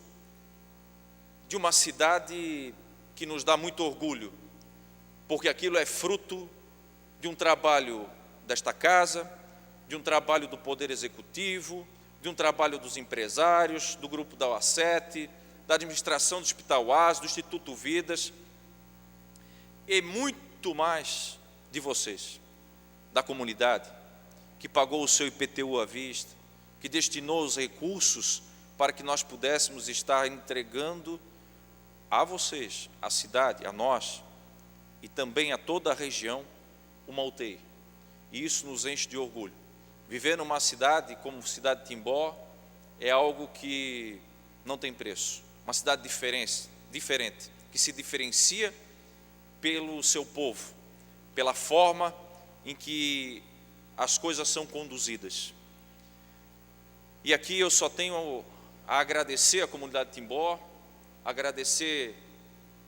Speaker 1: de uma cidade que nos dá muito orgulho, porque aquilo é fruto de um trabalho desta casa, de um trabalho do Poder Executivo, de um trabalho dos empresários, do grupo da OA7, da administração do Hospital Oásis, do Instituto Vidas, e muito mais de vocês, da comunidade, que pagou o seu IPTU à vista, que destinou os recursos para que nós pudéssemos estar entregando a vocês, à cidade, a nós, e também a toda a região, uma UTI. E isso nos enche de orgulho. Viver numa cidade como a cidade de Timbó é algo que não tem preço. Uma cidade diferente, que se diferencia pelo seu povo, pela forma em que as coisas são conduzidas. E aqui eu só tenho a agradecer à comunidade de Timbó, agradecer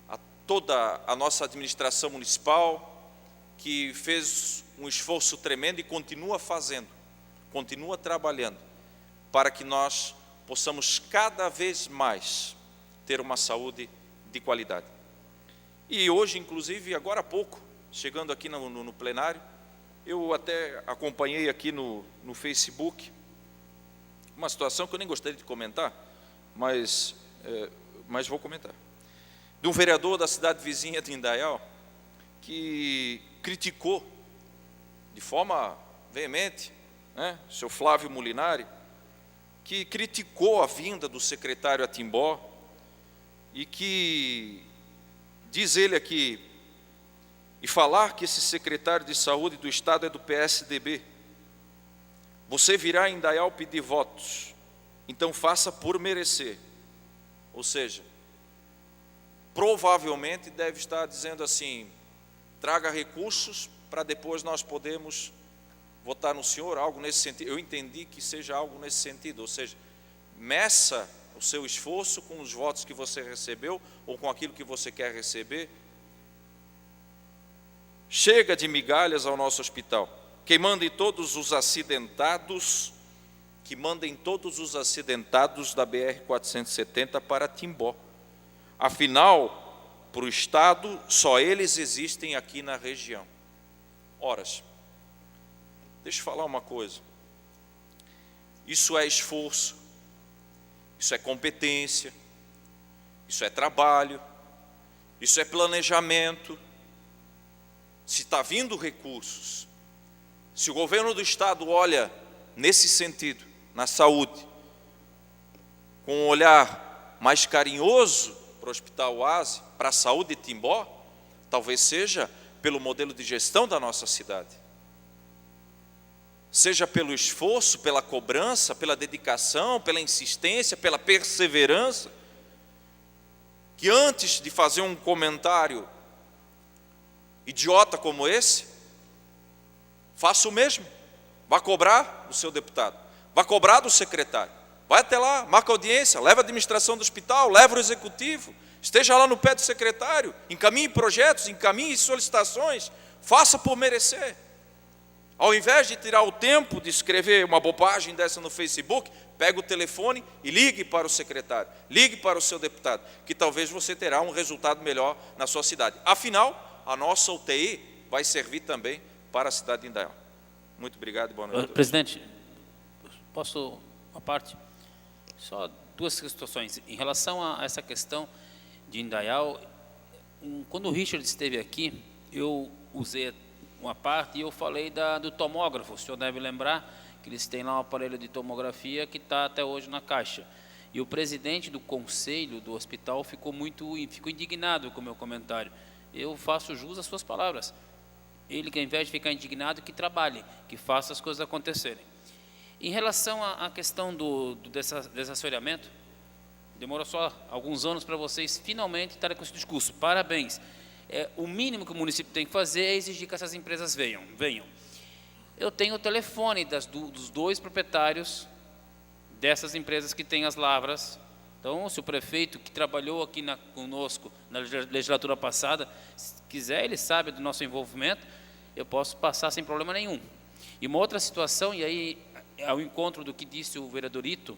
Speaker 1: a toda a nossa administração municipal, que fez um esforço tremendo e continua fazendo, continua trabalhando, para que nós possamos cada vez mais ter uma saúde de qualidade. E hoje, inclusive, agora há pouco, chegando aqui no plenário, eu até acompanhei aqui no Facebook uma situação que eu nem gostaria de comentar, mas vou comentar. De um vereador da cidade vizinha de Indaial, que criticou de forma veemente, né, o senhor Flávio Molinari, que criticou a vinda do secretário a Timbó e que, diz ele aqui, e falar que esse secretário de saúde do Estado é do PSDB. Você virá em Indaial pedir votos, então faça por merecer. Ou seja, provavelmente deve estar dizendo assim, traga recursos para depois nós podermos votar no senhor, algo nesse sentido. Eu entendi que seja algo nesse sentido, ou seja, meça o seu esforço com os votos que você recebeu ou com aquilo que você quer receber. Chega de migalhas ao nosso hospital. Que mandem todos os acidentados, que mandem todos os acidentados da BR-470 para Timbó. Afinal, para o Estado, só eles existem aqui na região. Horas. Deixa eu falar uma coisa. Isso é esforço, isso é competência, isso é trabalho, isso é planejamento. Se está vindo recursos, se o governo do Estado olha nesse sentido, na saúde, com um olhar mais carinhoso para o Hospital Oase, para a saúde de Timbó, talvez seja pelo modelo de gestão da nossa cidade. Seja pelo esforço, pela cobrança, pela dedicação, pela insistência, pela perseverança, que antes de fazer um comentário idiota como esse, faça o mesmo. Vá cobrar do seu deputado, vá cobrar do secretário, vai até lá, marca audiência, leva a administração do hospital, leva o executivo, esteja lá no pé do secretário, encaminhe projetos, encaminhe solicitações, faça por merecer. Ao invés de tirar o tempo de escrever uma bobagem dessa no Facebook, pega o telefone e ligue para o secretário, ligue para o seu deputado, que talvez você terá um resultado melhor na sua cidade. Afinal, a nossa UTI vai servir também para a cidade de Indaial. Muito obrigado e boa noite.
Speaker 6: Presidente, posso uma parte? Só duas situações. Em relação a essa questão de Indaial, quando o Richard esteve aqui, eu usei uma parte e eu falei do tomógrafo. O senhor deve lembrar que eles têm lá um aparelho de tomografia que está até hoje na caixa. E o presidente do conselho do hospital ficou indignado com o meu comentário. Eu faço jus às suas palavras. Ele, que ao invés de ficar indignado, que trabalhe, que faça as coisas acontecerem. Em relação à questão do desassoreamento, demorou só alguns anos para vocês finalmente estarem com esse discurso. Parabéns. O mínimo que o município tem que fazer é exigir que essas empresas venham. Eu tenho o telefone dos dois proprietários dessas empresas que têm as lavras. Então, se o prefeito que trabalhou aqui conosco na legislatura passada, se quiser, ele sabe do nosso envolvimento, eu posso passar sem problema nenhum. E uma outra situação, e aí ao encontro do que disse o vereador Ito,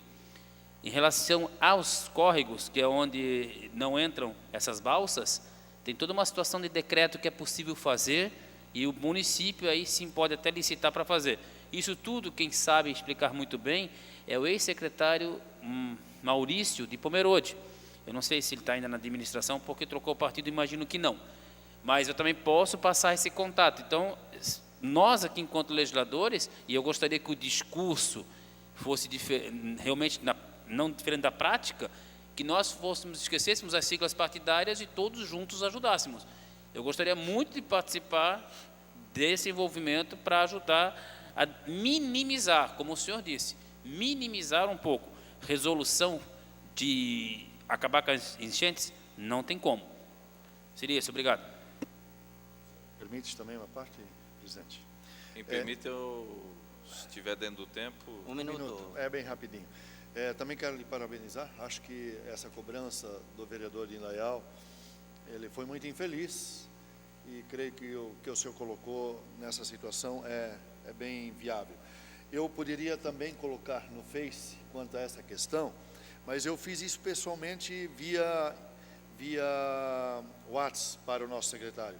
Speaker 6: em relação aos córregos, que é onde não entram essas balsas, tem toda uma situação de decreto que é possível fazer e o município aí sim pode até licitar para fazer. Isso tudo, quem sabe explicar muito bem, é o ex-secretário Maurício de Pomerode. Eu não sei se ele está ainda na administração, porque trocou o partido, imagino que não. Mas eu também posso passar esse contato. Então, nós aqui enquanto legisladores, e eu gostaria que o discurso fosse realmente não diferente da prática, que nós esquecêssemos as siglas partidárias e todos juntos ajudássemos. Eu gostaria muito de participar desse envolvimento para ajudar a minimizar, como o senhor disse, minimizar um pouco. Resolução de acabar com as enchentes, não tem como. Seria isso, obrigado.
Speaker 4: Permite também uma parte, presidente?
Speaker 1: Quem permite, se estiver dentro do tempo...
Speaker 3: Um minuto.
Speaker 4: É bem rapidinho. Também quero lhe parabenizar. Acho que essa cobrança do vereador de Indaial, ele foi muito infeliz e creio que o que o senhor colocou nessa situação é bem viável. Eu poderia também colocar no Face quanto a essa questão, mas eu fiz isso pessoalmente via WhatsApp para o nosso secretário,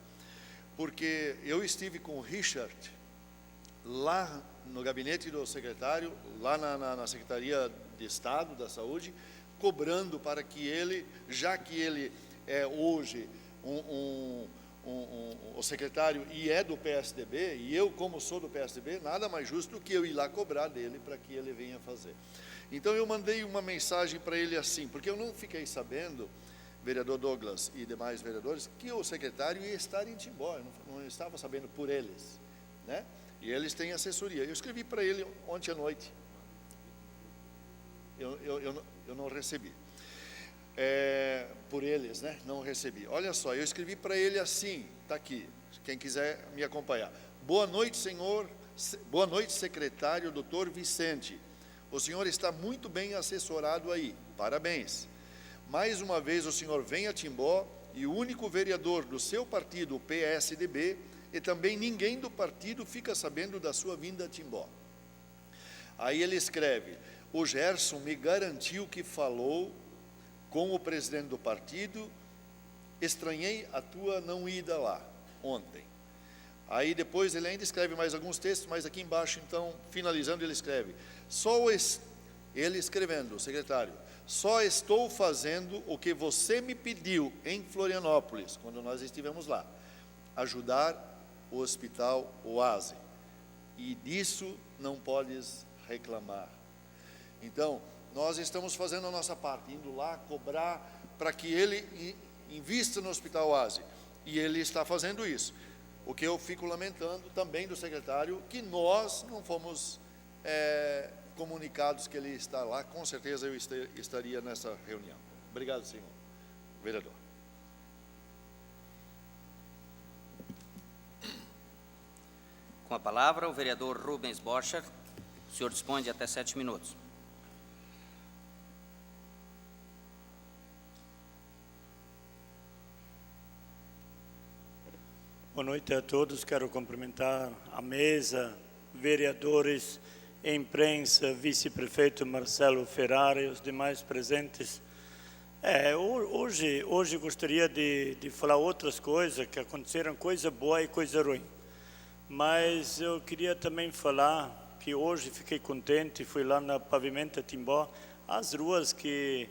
Speaker 4: porque eu estive com o Richard lá no gabinete do secretário, lá na Secretaria de Estado da Saúde, cobrando para que ele, já que ele é hoje um o secretário e é do PSDB, e eu, como sou do PSDB, nada mais justo do que eu ir lá cobrar dele para que ele venha fazer. Então, eu mandei uma mensagem para ele assim, porque eu não fiquei sabendo, vereador Douglas e demais vereadores, que o secretário ia estar em Timbó, eu não estava sabendo por eles, né? E eles têm assessoria. Eu escrevi para ele ontem à noite, eu não recebi. Por eles, né? Não recebi. Olha só, eu escrevi para ele assim, está aqui, quem quiser me acompanhar. Boa noite, senhor, boa noite, secretário, doutor Vicente. O senhor está muito bem assessorado aí, parabéns. Mais uma vez o senhor vem a Timbó e o único vereador do seu partido, o PSDB, e também ninguém do partido fica sabendo da sua vinda a Timbó. Aí ele escreve, o Gerson me garantiu que falou com o presidente do partido, estranhei a tua não ida lá, ontem. Aí depois ele ainda escreve mais alguns textos, mas aqui embaixo, então, finalizando, ele escreve, ele escrevendo, o secretário, só estou fazendo o que você me pediu em Florianópolis, quando nós estivemos lá, ajudar o Hospital Oase, e disso não podes reclamar. Então, nós estamos fazendo a nossa parte, indo lá cobrar para que ele invista no Hospital Oase, e ele está fazendo isso. O que eu fico lamentando também do secretário, que nós não fomos comunicados que ele está lá, com certeza eu estaria nessa reunião. Obrigado, senhor vereador.
Speaker 3: Com a palavra, o vereador Rubens Bocher. O senhor dispõe de até 7 minutos.
Speaker 7: Boa noite a todos, quero cumprimentar a mesa, vereadores, imprensa, vice-prefeito Marcelo Ferrari e os demais presentes. Hoje gostaria de falar outras coisas que aconteceram, coisa boa e coisa ruim. Mas eu queria também falar que hoje fiquei contente, fui lá na Pavimenta Timbó, as ruas que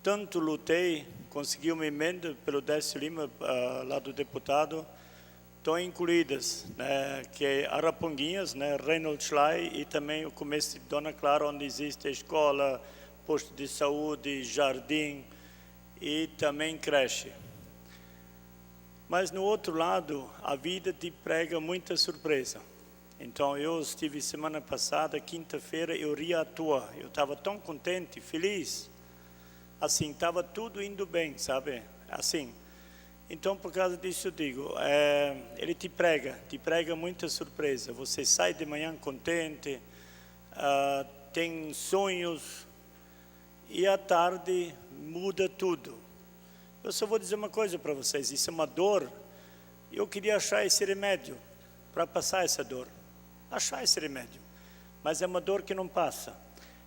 Speaker 7: tanto lutei, consegui uma emenda pelo Décio Lima, lá do deputado, estão incluídas, né, que é Araponguinhas, né, Reynold Schley e também o começo de Dona Clara, onde existe a escola, posto de saúde, jardim e também creche. Mas no outro lado, a vida te prega muita surpresa. Então eu estive semana passada, quinta-feira, eu ria à toa, eu estava tão contente, feliz, assim, estava tudo indo bem, sabe, assim. Então, por causa disso eu digo, ele te prega muita surpresa. Você sai de manhã contente, tem sonhos, e à tarde muda tudo. Eu só vou dizer uma coisa para vocês, isso é uma dor. Eu queria achar esse remédio para passar essa dor. Achar esse remédio. Mas é uma dor que não passa.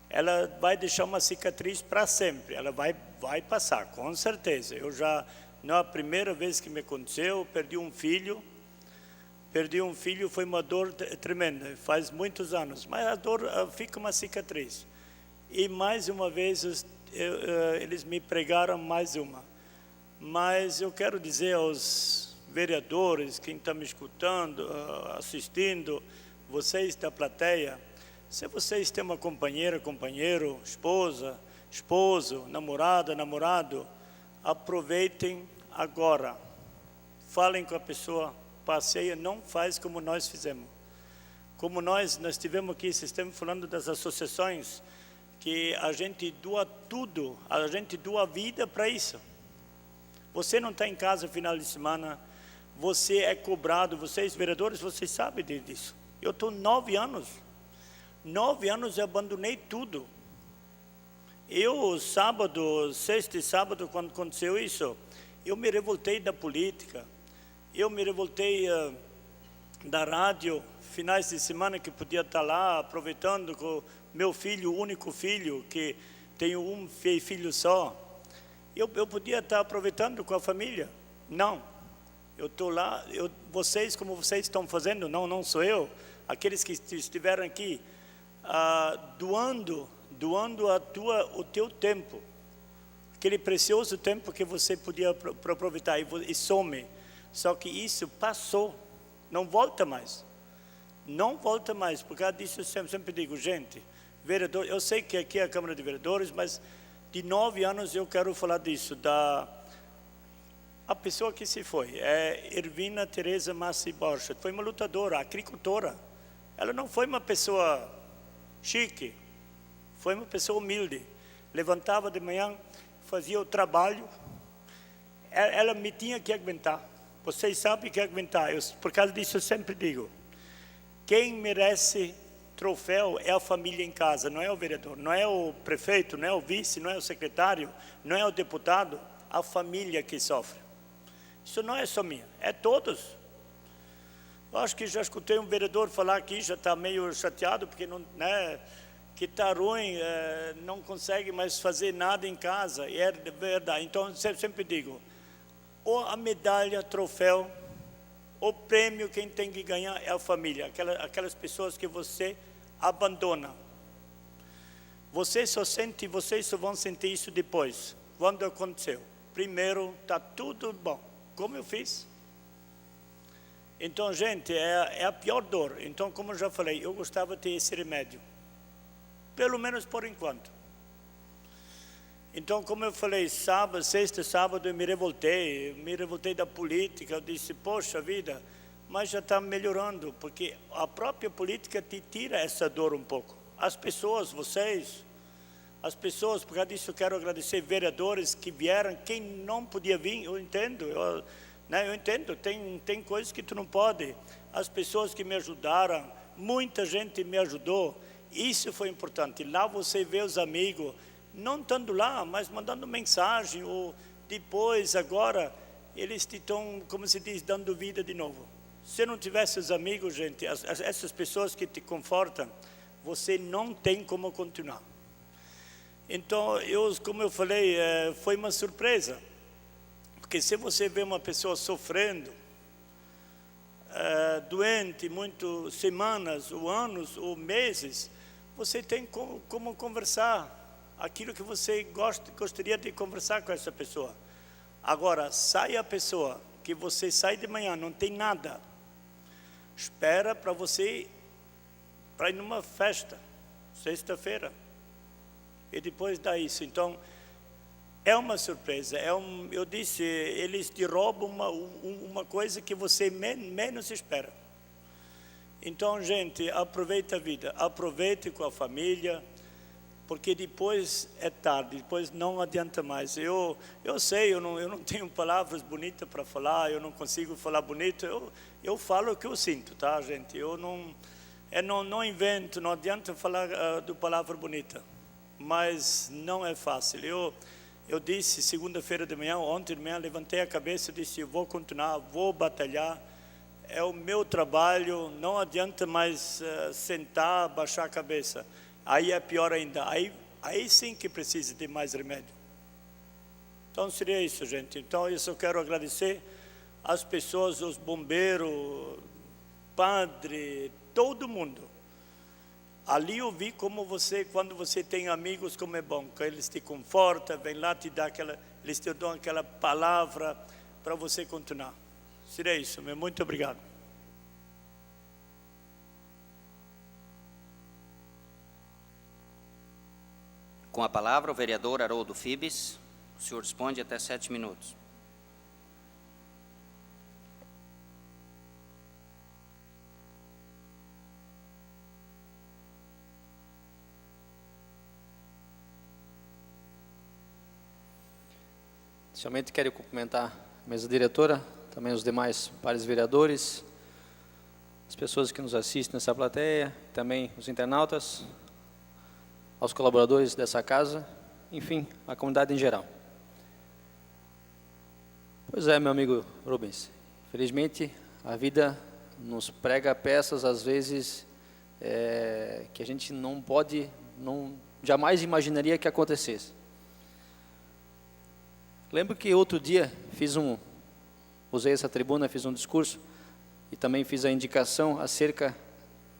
Speaker 7: Ela vai deixar uma cicatriz para sempre. Ela vai passar, com certeza. Eu já... Não é a primeira vez que me aconteceu, perdi um filho, foi uma dor tremenda, faz muitos anos, mas a dor fica uma cicatriz. E mais uma vez eles me pregaram mais uma. Mas eu quero dizer aos vereadores, quem está me escutando, assistindo, vocês da plateia, se vocês têm uma companheira, companheiro, esposa, esposo, namorada, namorado, aproveitem agora, falem com a pessoa, passeia, não faz como nós fizemos. Como nós estivemos aqui, estamos falando das associações, que a gente doa tudo, a gente doa a vida para isso. Você não está em casa no final de semana, você é cobrado, vocês vereadores, vocês sabem disso. Eu estou 9 anos eu abandonei tudo. Eu, sexta e sábado, quando aconteceu isso, eu me revoltei da política, eu me revoltei da rádio, finais de semana que podia estar lá, aproveitando com meu filho, o único filho, que tenho um filho só, eu podia estar aproveitando com a família. Não, eu estou lá, vocês, como vocês estão fazendo, não sou eu, aqueles que estiveram aqui, doando o teu tempo, aquele precioso tempo que você podia aproveitar e some. Só que isso passou, não volta mais. Não volta mais, por causa disso eu sempre digo, gente, vereador, eu sei que aqui é a Câmara de Vereadores, mas de 9 anos eu quero falar disso, a pessoa que se foi, é Ervina Teresa Massi Borcha, foi uma lutadora, agricultora, ela não foi uma pessoa chique, foi uma pessoa humilde, levantava de manhã, fazia o trabalho, ela me tinha que aguentar, vocês sabem que aguentar, por causa disso eu sempre digo, quem merece troféu é a família em casa, não é o vereador, não é o prefeito, não é o vice, não é o secretário, não é o deputado, a família que sofre. Isso não é só minha, é todos. Eu acho que já escutei um vereador falar aqui, já está meio chateado, porque não, né, que está ruim, não consegue mais fazer nada em casa, e é verdade. Então, eu sempre digo, ou a medalha, troféu, o prêmio, quem tem que ganhar é a família, aquelas pessoas que você abandona. Vocês só vão sentir isso depois, quando aconteceu. Primeiro, está tudo bom, como eu fiz. Então, gente, é a pior dor. Então, como eu já falei, eu gostava de ter esse remédio, pelo menos por enquanto. Então, como eu falei, sexta, sábado, eu me revoltei da política, eu disse, poxa vida, mas já está melhorando, porque a própria política te tira essa dor um pouco. As pessoas, vocês, as pessoas, por causa disso eu quero agradecer vereadores que vieram, quem não podia vir, eu entendo, eu entendo, tem coisas que tu não pode. As pessoas que me ajudaram, muita gente me ajudou, isso foi importante. Lá você vê os amigos, não estando lá, mas mandando mensagem, ou depois, agora, eles te estão, como se diz, dando vida de novo. Se não tivesse os amigos, gente, essas pessoas que te confortam, você não tem como continuar. Então, como eu falei, foi uma surpresa, porque se você vê uma pessoa sofrendo, doente, muito semanas, ou anos, ou meses, você tem como conversar, aquilo que você gostaria de conversar com essa pessoa. Agora, sai a pessoa, que você sai de manhã, não tem nada, espera para ir numa festa, sexta-feira, e depois dá isso. Então, é uma surpresa, eu disse, eles te roubam uma coisa que você menos espera. Então, gente, aproveita a vida, aproveite com a família, porque depois é tarde, depois não adianta mais. Eu sei, eu não tenho palavras bonitas para falar, eu não consigo falar bonito, eu falo o que eu sinto, tá, gente? Eu não invento, não adianta falar de palavra bonita, mas não é fácil. Eu disse segunda-feira de manhã, ontem de manhã, levantei a cabeça e disse, eu vou continuar, vou batalhar, é o meu trabalho, não adianta mais sentar, baixar a cabeça. Aí é pior ainda, aí sim que precisa de mais remédio. Então seria isso, gente. Então eu só quero agradecer as pessoas, os bombeiros, padre, todo mundo. Ali eu vi como quando você tem amigos, como é bom, que eles te confortam, vem lá te dá eles te dão aquela palavra para você continuar. Seria isso, muito obrigado.
Speaker 3: Com a palavra, o vereador Haroldo Fibes. O senhor dispõe de até 7 minutos.
Speaker 8: Inicialmente quero cumprimentar a mesa diretora, também os demais pares vereadores, as pessoas que nos assistem nessa plateia, também os internautas, aos colaboradores dessa casa, enfim, a comunidade em geral. Pois é, meu amigo Rubens, felizmente a vida nos prega peças, às vezes, que a gente jamais imaginaria que acontecesse. Lembro que outro dia usei essa tribuna, fiz um discurso, e também fiz a indicação acerca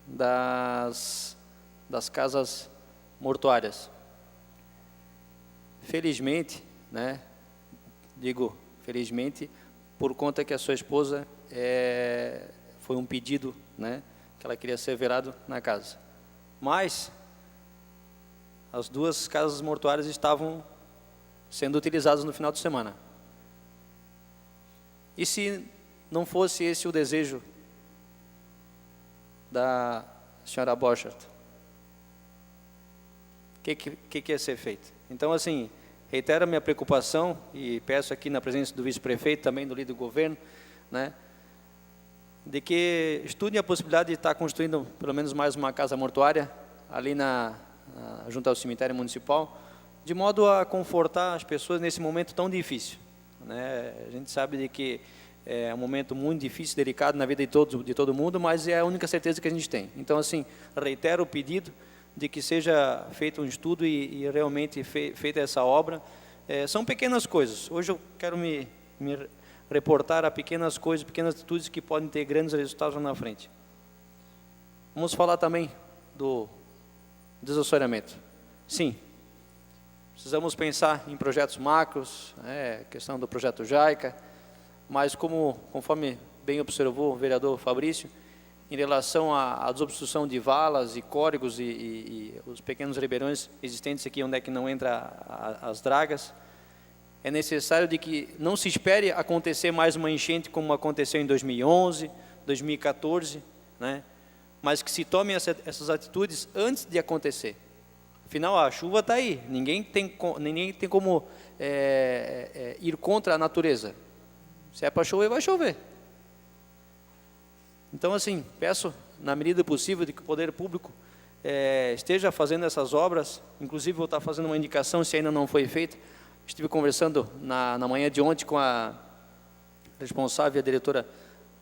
Speaker 8: das casas mortuárias. Felizmente, felizmente, por conta que a sua esposa foi um pedido, né, que ela queria ser velado na casa. Mas as 2 casas mortuárias estavam sendo utilizadas no final de semana. E se não fosse esse o desejo da senhora Borchardt, o que ia ser feito? Então, assim, reitero a minha preocupação e peço aqui na presença do vice-prefeito, também do líder do governo, né, de que estudem a possibilidade de estar construindo pelo menos mais uma casa mortuária ali junto ao cemitério municipal, de modo a confortar as pessoas nesse momento tão difícil, né? A gente sabe de que é um momento muito difícil, delicado na vida de todo mundo, mas é a única certeza que a gente tem. Então, assim, reitero o pedido de que seja feito um estudo e realmente feita essa obra. São pequenas coisas. Hoje eu quero me reportar a pequenas coisas, pequenas atitudes que podem ter grandes resultados lá na frente. Vamos falar também do desassoreamento. Sim, precisamos pensar em projetos macros, questão do projeto JAICA, mas conforme bem observou o vereador Fabrício, em relação à desobstrução de valas e córregos e os pequenos ribeirões existentes aqui onde é que não entra as dragas, é necessário de que não se espere acontecer mais uma enchente como aconteceu em 2011, 2014, né? Mas que se tomem essas atitudes antes de acontecer. Afinal, a chuva está aí, ninguém tem como ir contra a natureza. Se é para chover, vai chover. Então, assim, peço, na medida possível, de que o poder público esteja fazendo essas obras. Inclusive, vou estar fazendo uma indicação, se ainda não foi feita. Estive conversando na manhã de ontem com a responsável, a diretora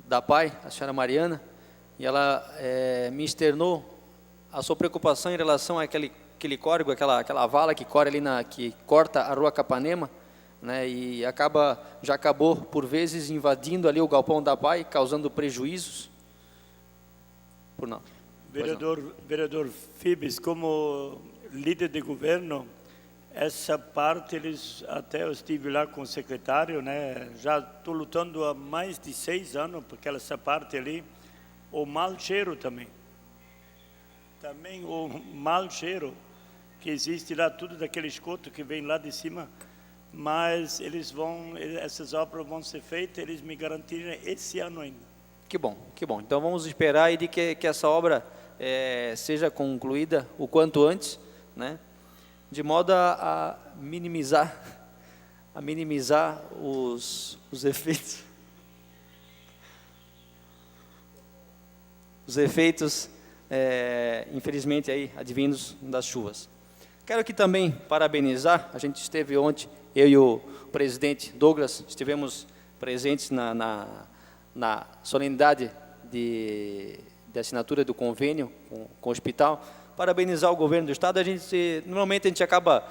Speaker 8: da PAI, a senhora Mariana, e ela me externou a sua preocupação em relação àquele córrego, aquela vala que corre ali que corta a rua Capanema, né, e já acabou por vezes invadindo ali o galpão da PAI, causando prejuízos.
Speaker 7: Vereador Fibes, como líder de governo, essa parte até eu estive lá com o secretário, né? Já estou lutando há mais de 6 anos porque essa parte ali, o mau cheiro também o mau cheiro que existe lá, tudo daquele esgoto que vem lá de cima, mas essas obras vão ser feitas, eles me garantiram esse ano ainda.
Speaker 8: Que bom, que bom. Então vamos esperar aí de que essa obra seja concluída o quanto antes, né? De modo a minimizar os efeitos. Os efeitos, infelizmente, aí, advindos das chuvas. Quero aqui também parabenizar, a gente esteve ontem, eu e o presidente Douglas, estivemos presentes na solenidade de assinatura do convênio com o hospital. Parabenizar o governo do estado. Normalmente a gente acaba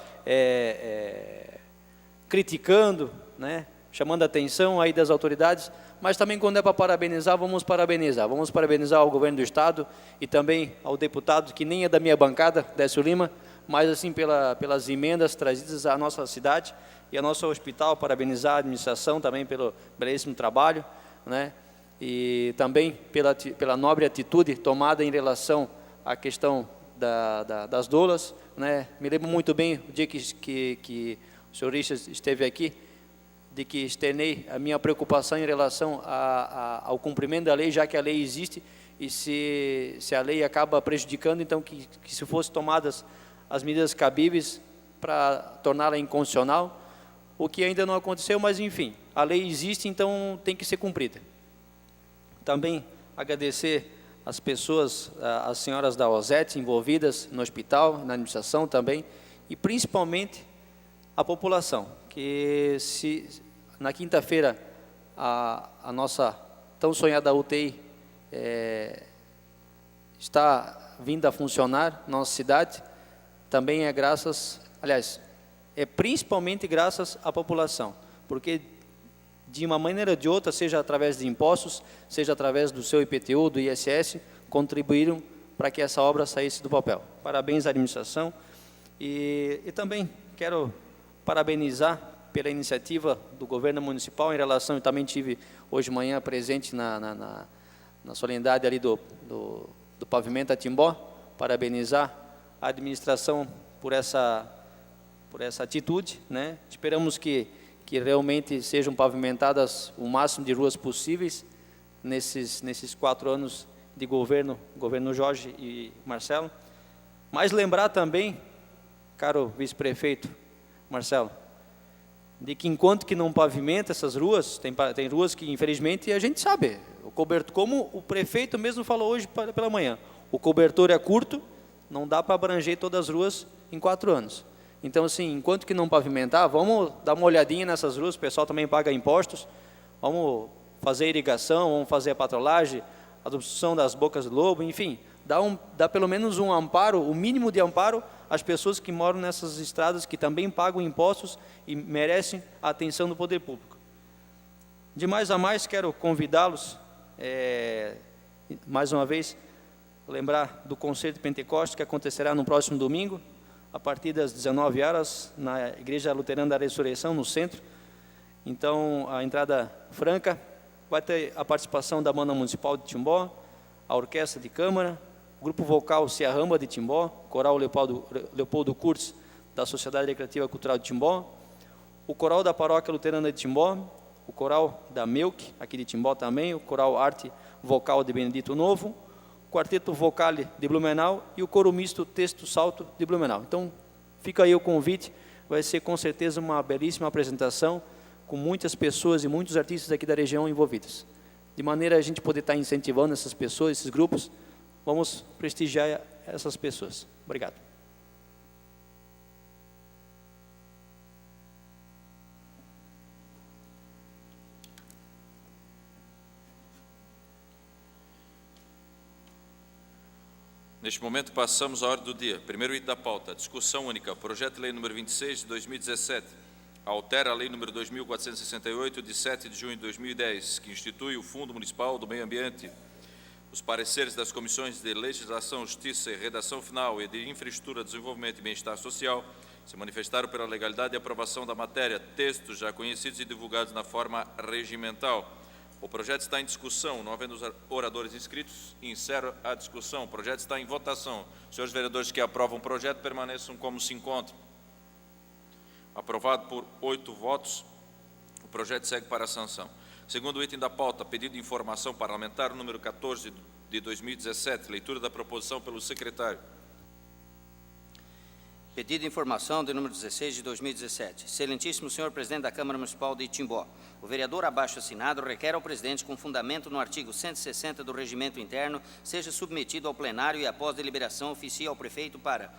Speaker 8: criticando, né, chamando a atenção aí das autoridades, mas também quando é para parabenizar, vamos parabenizar o governo do estado e também ao deputado que nem é da minha bancada, Décio Lima, mas assim pelas emendas trazidas à nossa cidade e ao nosso hospital. Parabenizar a administração também pelo belíssimo trabalho, né, e também pela nobre atitude tomada em relação à questão das doulas, né? Me lembro muito bem o dia que o senhor Richard esteve aqui, de que externei a minha preocupação em relação ao cumprimento da lei, já que a lei existe, e se a lei acaba prejudicando, então que se fossem tomadas as medidas cabíveis para torná-la inconstitucional, o que ainda não aconteceu, mas enfim, a lei existe, então tem que ser cumprida. Também agradecer as pessoas, as senhoras da OSET envolvidas no hospital, na administração também, e principalmente a população, que se na quinta-feira a nossa tão sonhada UTI está vindo a funcionar na nossa cidade, também é principalmente graças à população, porque de uma maneira ou de outra, seja através de impostos, seja através do seu IPTU, do ISS, contribuíram para que essa obra saísse do papel. Parabéns à administração e também quero parabenizar pela iniciativa do governo municipal em relação, eu também tive hoje de manhã presente na solenidade ali do pavimento a Timbó, parabenizar a administração por essa atitude, né? Esperamos que realmente sejam pavimentadas o máximo de ruas possíveis nesses 4 anos de governo Jorge e Marcelo. Mas lembrar também, caro vice-prefeito Marcelo, de que enquanto que não pavimenta essas ruas, tem ruas que infelizmente a gente sabe, como o prefeito mesmo falou hoje pela manhã, o cobertor é curto, não dá para abranger todas as ruas em 4 anos. Então, assim, enquanto que não pavimentar, vamos dar uma olhadinha nessas ruas, o pessoal também paga impostos, vamos fazer irrigação, vamos fazer a patrolagem, a obstrução das bocas do lobo, enfim, dá pelo menos um amparo, o mínimo de amparo às pessoas que moram nessas estradas, que também pagam impostos e merecem a atenção do poder público. De mais a mais, quero convidá-los, mais uma vez, lembrar do Concerto de Pentecostes, que acontecerá no próximo domingo, a partir das 19 horas, na Igreja Luterana da Ressurreição, no centro. Então, a entrada franca, vai ter a participação da Banda Municipal de Timbó, a Orquestra de Câmara, o Grupo Vocal Ciarramba de Timbó, Coral Leopoldo Kurtz, da Sociedade Recreativa Cultural de Timbó, o Coral da Paróquia Luterana de Timbó, o Coral da Melk, aqui de Timbó também, o Coral Arte Vocal de Benedito Novo, o Quarteto Vocale de Blumenau e o Coro Misto Texto Salto de Blumenau. Então, fica aí o convite, vai ser com certeza uma belíssima apresentação, com muitas pessoas e muitos artistas aqui da região envolvidos. De maneira a gente poder estar incentivando essas pessoas, esses grupos, vamos prestigiar essas pessoas. Obrigado.
Speaker 1: Neste momento, passamos à ordem do dia. Primeiro item da pauta, discussão única. Projeto de lei número 26, de 2017, altera a lei número 2468, de 7 de junho de 2010, que institui o Fundo Municipal do Meio Ambiente. Os pareceres das comissões de Legislação, Justiça e Redação Final e de Infraestrutura, Desenvolvimento e Bem-Estar Social se manifestaram pela legalidade e aprovação da matéria, textos já conhecidos e divulgados na forma regimental. O projeto está em discussão, não havendo os oradores inscritos, encerro a discussão. O projeto está em votação. Senhores vereadores que aprovam o projeto, permaneçam como se encontram. Aprovado por 8 votos, o projeto segue para a sanção. Segundo item da pauta, pedido de informação parlamentar número 14 de 2017, leitura da proposição pelo secretário.
Speaker 3: Pedido de informação de número 16 de 2017. Excelentíssimo senhor presidente da Câmara Municipal de Timbó, o vereador abaixo assinado requer ao presidente, com fundamento no artigo 160 do Regimento Interno, seja submetido ao plenário e após deliberação oficie ao prefeito para: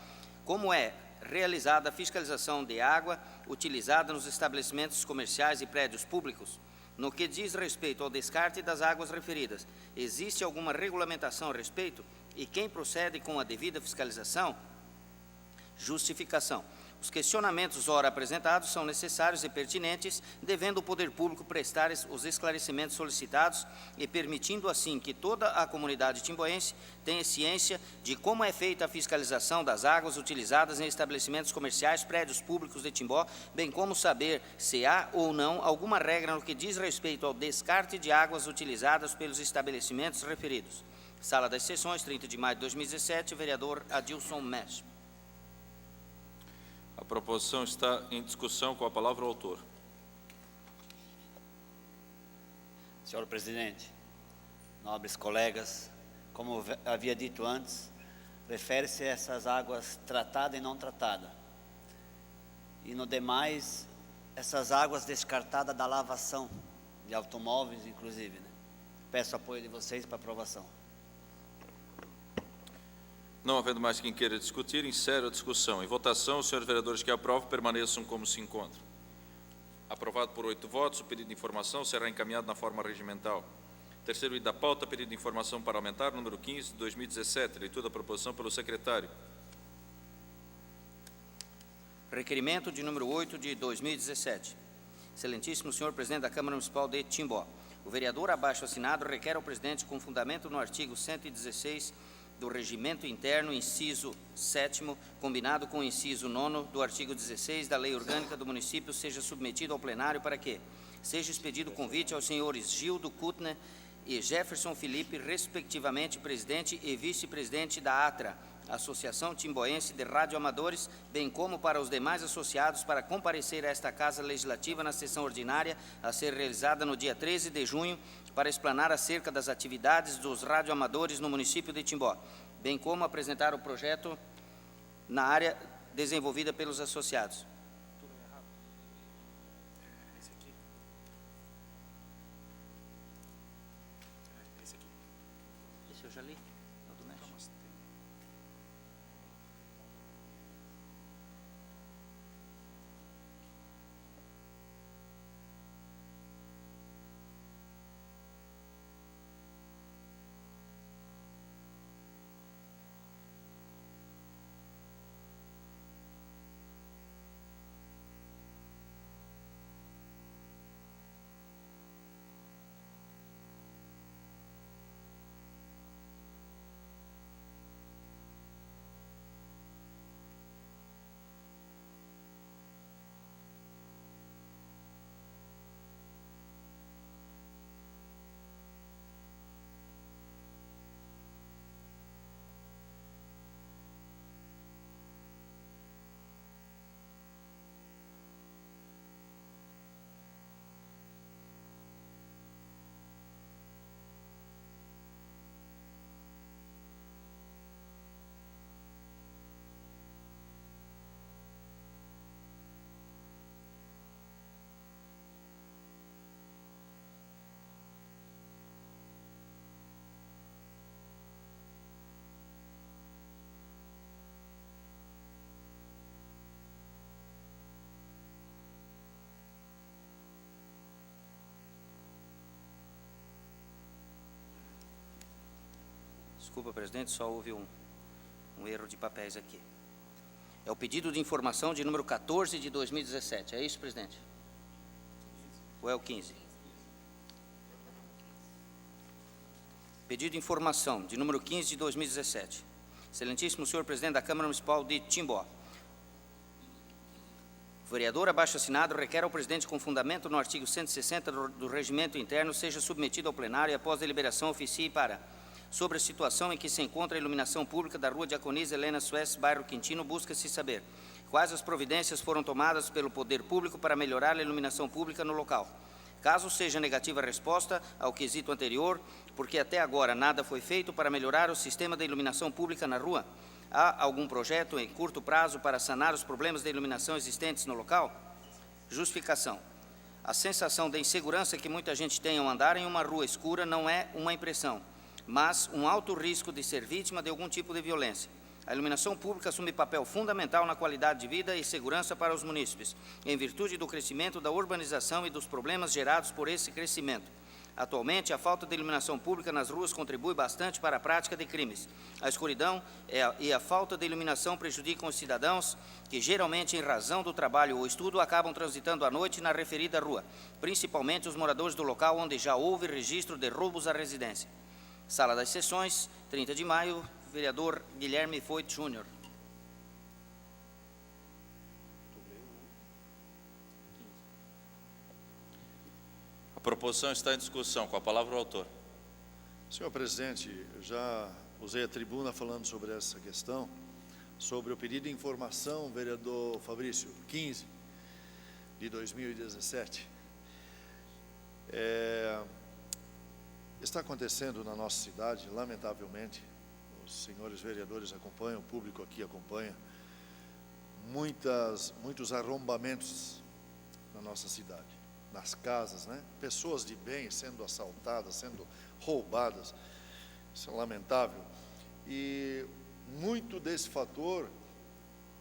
Speaker 3: como é realizada a fiscalização de água utilizada nos estabelecimentos comerciais e prédios públicos? No que diz respeito ao descarte das águas referidas, existe alguma regulamentação a respeito? E quem procede com a devida fiscalização? Justificação. Os questionamentos ora apresentados são necessários e pertinentes, devendo o poder público prestar os esclarecimentos solicitados e permitindo assim que toda a comunidade timboense tenha ciência de como é feita a fiscalização das águas utilizadas em estabelecimentos comerciais, prédios públicos de Timbó, bem como saber se há ou não alguma regra no que diz respeito ao descarte de águas utilizadas pelos estabelecimentos referidos. Sala das Sessões, 30 de maio de 2017, vereador Adilson Mesch.
Speaker 1: A proposição está em discussão. Com a palavra o autor.
Speaker 2: Senhor presidente, nobres colegas, como havia dito antes, refere-se a essas águas tratadas e não tratadas. E no demais, essas águas descartadas da lavação de automóveis, inclusive, né? Peço apoio de vocês para aprovação.
Speaker 1: Não havendo mais quem queira discutir, encerro a discussão. Em votação, os senhores vereadores que aprovam permaneçam como se encontram. Aprovado por 8 votos, o pedido de informação será encaminhado na forma regimental. Terceiro item da pauta, pedido de informação parlamentar número 15 de 2017, leitura da proposição pelo secretário.
Speaker 3: Requerimento de número 8 de 2017. Excelentíssimo senhor presidente da Câmara Municipal de Timbó, o vereador abaixo assinado requer ao presidente, com fundamento no artigo 116 do Regimento Interno, inciso 7º, combinado com o inciso 9º do artigo 16 da Lei Orgânica do Município, seja submetido ao plenário para que seja expedido convite aos senhores Gildo Kutner e Jefferson Felipe, respectivamente presidente e vice-presidente da ATRA, Associação Timboense de Radioamadores, bem como para os demais associados para comparecer a esta Casa Legislativa na sessão ordinária a ser realizada no dia 13 de junho para explanar acerca das atividades dos radioamadores no município de Timbó, bem como apresentar o projeto na área desenvolvida pelos associados. Esse eu já li? É o do México. Desculpa, presidente, só houve um erro de papéis aqui. É o pedido de informação de número 14 de 2017. É isso, presidente? Ou é o 15? Pedido de informação de número 15 de 2017. Excelentíssimo senhor presidente da Câmara Municipal de Timbó. O vereador abaixo assinado requer ao presidente, com fundamento no artigo 160 do Regimento Interno, seja submetido ao plenário e após deliberação oficie para: sobre a situação em que se encontra a iluminação pública da Rua Diaconisa Helena Suez, bairro Quintino, busca-se saber quais as providências foram tomadas pelo poder público para melhorar a iluminação pública no local. Caso seja negativa a resposta ao quesito anterior, porque até agora nada foi feito para melhorar o sistema de iluminação pública na rua, há algum projeto em curto prazo para sanar os problemas de iluminação existentes no local? Justificação. A sensação de insegurança que muita gente tem ao andar em uma rua escura não é uma impressão, mas um alto risco de ser vítima de algum tipo de violência. A iluminação pública assume papel fundamental na qualidade de vida e segurança para os munícipes, em virtude do crescimento da urbanização e dos problemas gerados por esse crescimento. Atualmente, a falta de iluminação pública nas ruas contribui bastante para a prática de crimes. A escuridão e a falta de iluminação prejudicam os cidadãos que, geralmente, em razão do trabalho ou estudo, acabam transitando à noite na referida rua, principalmente os moradores do local onde já houve registro de roubos à residência. Sala das Sessões, 30 de maio, vereador Guilherme Foit Júnior.
Speaker 1: A proposição está em discussão. Com a palavra o autor.
Speaker 4: Senhor presidente, eu já usei a tribuna falando sobre essa questão, sobre o pedido de informação, vereador Fabrício, 15 de 2017. Está acontecendo na nossa cidade, lamentavelmente, os senhores vereadores acompanham, o público aqui acompanha, muitos arrombamentos na nossa cidade, nas casas, né? Pessoas de bem sendo assaltadas, sendo roubadas, isso é lamentável. E muito desse fator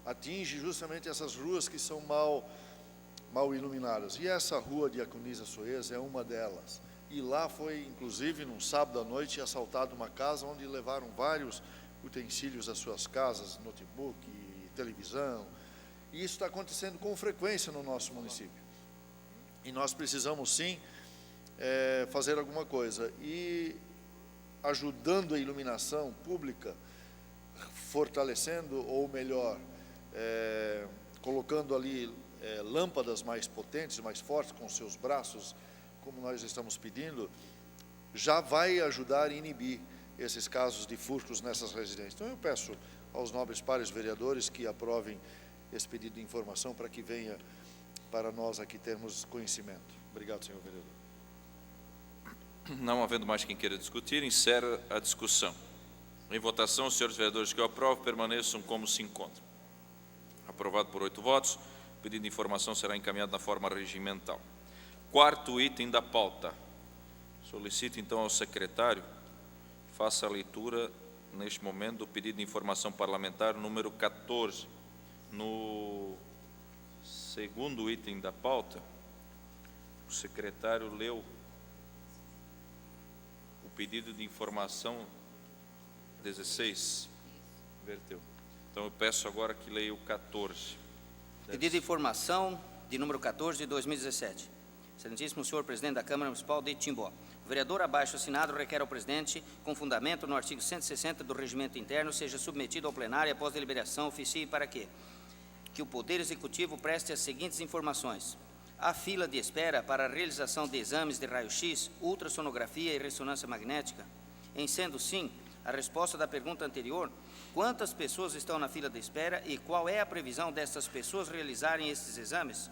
Speaker 4: atinge justamente essas ruas que são mal iluminadas. E essa rua Diaconisa Suez é uma delas. E lá foi, inclusive, num sábado à noite, assaltado uma casa onde levaram vários utensílios das suas casas, notebook, televisão. E isso está acontecendo com frequência no nosso município. E nós precisamos, sim, fazer alguma coisa. E ajudando a iluminação pública, fortalecendo, ou melhor, colocando ali lâmpadas mais potentes, mais fortes, com seus braços, como nós estamos pedindo, já vai ajudar a inibir esses casos de furtos nessas residências. Então eu peço aos nobres pares vereadores que aprovem esse pedido de informação para que venha para nós aqui termos conhecimento. Obrigado, senhor vereador.
Speaker 1: Não havendo mais quem queira discutir, encerra a discussão. Em votação, os senhores vereadores que o aprovam permaneçam como se encontram. Aprovado por 8 votos, o pedido de informação será encaminhado na forma regimental. Quarto item da pauta. Solicito então ao secretário que faça a leitura, neste momento, do pedido de informação parlamentar número 14. No segundo item da pauta, o secretário leu o pedido de informação 16. Inverteu. Então eu peço agora que leia o 14.
Speaker 3: Pedido de informação de número 14 de 2017. Excelentíssimo senhor presidente da Câmara Municipal de Timbó. O vereador abaixo assinado requer ao presidente, com fundamento no artigo 160 do Regimento Interno, seja submetido ao plenário e após deliberação oficie para que o Poder Executivo preste as seguintes informações. A fila de espera para a realização de exames de raio-x, ultrassonografia e ressonância magnética. Em sendo sim, a resposta da pergunta anterior, quantas pessoas estão na fila de espera e qual é a previsão dessas pessoas realizarem esses exames?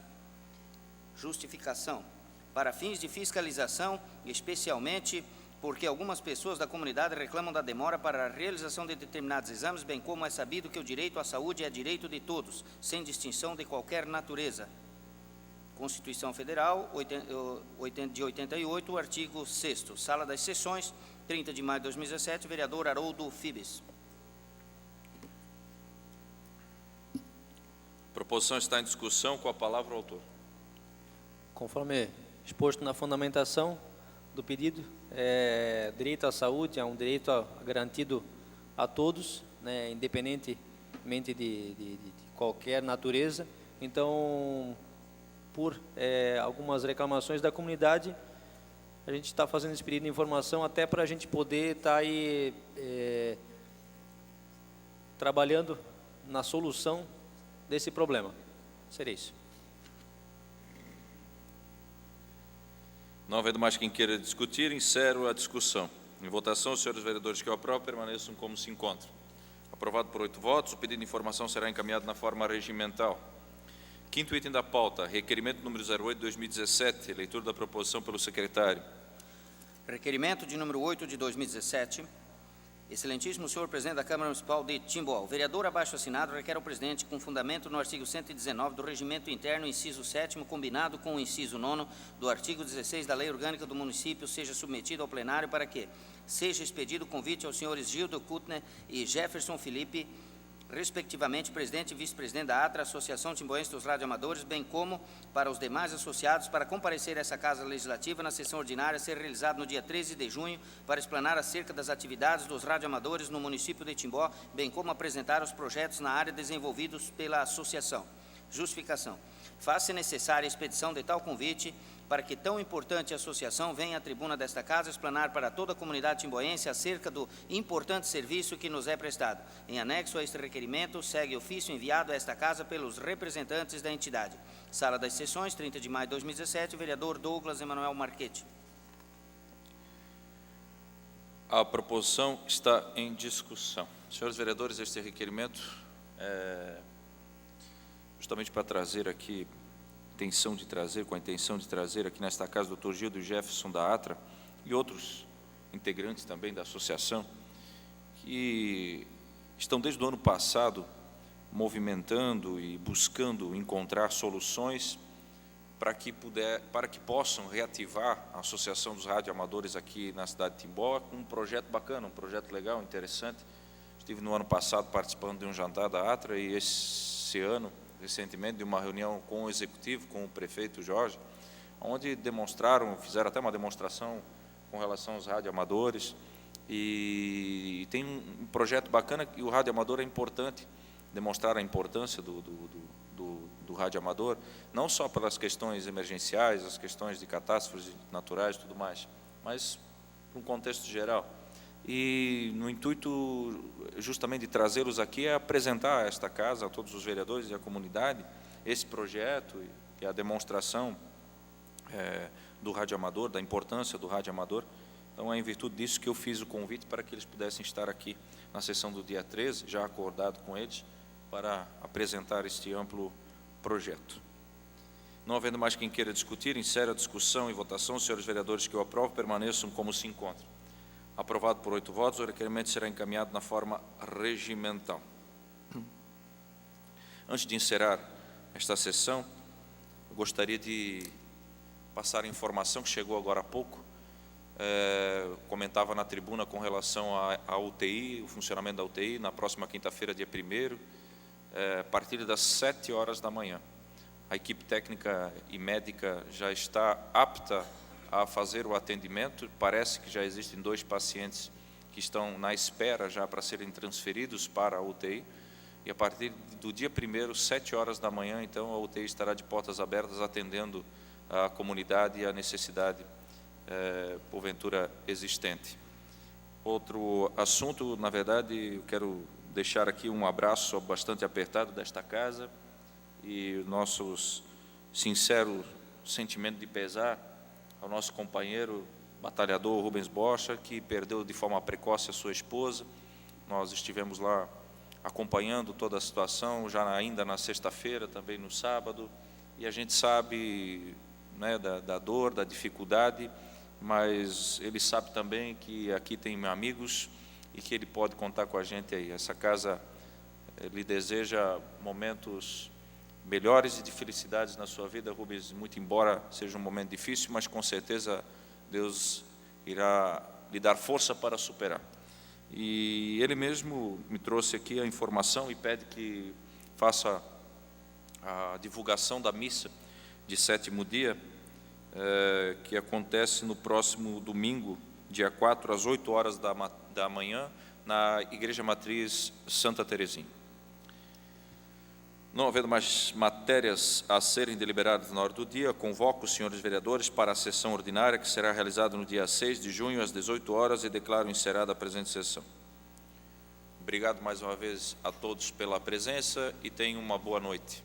Speaker 3: Justificação. Para fins de fiscalização, especialmente porque algumas pessoas da comunidade reclamam da demora para a realização de determinados exames, bem como é sabido que o direito à saúde é direito de todos, sem distinção de qualquer natureza. Constituição Federal, de 88, artigo 6º. Sala das Sessões, 30 de maio de 2017, vereador Haroldo Fibes.
Speaker 1: A proposição está em discussão, com a palavra o autor.
Speaker 8: Conforme exposto na fundamentação do pedido, direito à saúde é um direito garantido a todos, né, independentemente de qualquer natureza. Então, por algumas reclamações da comunidade, a gente está fazendo esse pedido de informação até para a gente poder estar aí trabalhando na solução desse problema. Seria isso.
Speaker 1: Não havendo mais quem queira discutir, encerro a discussão. Em votação, os senhores vereadores que o aprovam permaneçam como se encontram. Aprovado por 8 votos, o pedido de informação será encaminhado na forma regimental. Quinto item da pauta, requerimento número 08 de 2017, leitura da proposição pelo secretário.
Speaker 3: Requerimento de número 8 de 2017. Excelentíssimo senhor presidente da Câmara Municipal de Timbó, o vereador abaixo assinado requer ao presidente, com fundamento no artigo 119 do Regimento Interno, inciso 7º, combinado com o inciso 9º do artigo 16 da Lei Orgânica do Município, seja submetido ao plenário para que seja expedido convite aos senhores Gildo Kutner e Jefferson Felipe, respectivamente presidente e vice-presidente da ATRA, Associação Timboense dos Radioamadores, bem como para os demais associados, para comparecer a essa Casa Legislativa na sessão ordinária a ser realizada no dia 13 de junho, para explanar acerca das atividades dos radioamadores no município de Timbó, bem como apresentar os projetos na área desenvolvidos pela associação. Justificação. Faz-se necessária a expedição de tal convite para que tão importante associação venha à tribuna desta casa explanar para toda a comunidade timboense acerca do importante serviço que nos é prestado. Em anexo a este requerimento, segue ofício enviado a esta casa pelos representantes da entidade. Sala das Sessões, 30 de maio de 2017, vereador Douglas Emanuel Marchetti.
Speaker 1: A proposição está em discussão. Senhores vereadores, este requerimento é justamente para trazer aqui, com a intenção de trazer aqui nesta casa o Dr. Gildo Jefferson da ATRA e outros integrantes também da associação, que estão desde o ano passado movimentando e buscando encontrar soluções para que possam reativar a Associação dos Radioamadores aqui na cidade de Timbó, com um projeto bacana, um projeto legal, interessante. Estive no ano passado participando de um jantar da ATRA e esse ano, recentemente, de uma reunião com o executivo, com o prefeito Jorge, onde fizeram até uma demonstração com relação aos radioamadores, e tem um projeto bacana, e o radioamador é importante, demonstrar a importância do radioamador, não só pelas questões emergenciais, as questões de catástrofes naturais e tudo mais, mas para um contexto geral. e no intuito justamente de trazê-los aqui é apresentar a esta casa, a todos os vereadores e a comunidade, esse projeto e a demonstração do rádio amador, da importância do rádio amador. Então, é em virtude disso que eu fiz o convite para que eles pudessem estar aqui na sessão do dia 13, já acordado com eles, para apresentar este amplo projeto. Não havendo mais quem queira discutir, encerro a discussão e votação. Os senhores vereadores que o aprovam permaneçam como se encontram. Aprovado por 8 votos, o requerimento será encaminhado na forma regimental. Antes de encerrar esta sessão, eu gostaria de passar a informação que chegou agora há pouco. Comentava na tribuna com relação à UTI, o funcionamento da UTI, na próxima quinta-feira, dia 1º, a partir das 7 horas da manhã. A equipe técnica e médica já está apta a fazer o atendimento. Parece que já existem 2 pacientes que estão na espera já para serem transferidos para a UTI. E a partir do dia 1º, 7 horas da manhã, então, a UTI estará de portas abertas, atendendo a comunidade e a necessidade, porventura, existente. Outro assunto, na verdade, eu quero deixar aqui um abraço bastante apertado desta casa e o nosso sincero sentimento de pesar ao nosso companheiro batalhador Rubens Bocha, que perdeu de forma precoce a sua esposa. Nós estivemos lá acompanhando toda a situação, já ainda na sexta-feira, também no sábado, e a gente sabe, né, da dor, da dificuldade, mas ele sabe também que aqui tem amigos e que ele pode contar com a gente aí. Essa casa lhe deseja momentos melhores e de felicidades na sua vida, Rubens, muito embora seja um momento difícil, mas com certeza Deus irá lhe dar força para superar. E ele mesmo me trouxe aqui a informação e pede que faça a divulgação da missa de 7º dia, que acontece no próximo domingo, dia 4, às 8 horas da manhã, na Igreja Matriz Santa Terezinha. Não havendo mais matérias a serem deliberadas na hora do dia, convoco os senhores vereadores para a sessão ordinária, que será realizada no dia 6 de junho, às 18 horas, e declaro encerrada a presente sessão. Obrigado mais uma vez a todos pela presença e tenham uma boa noite.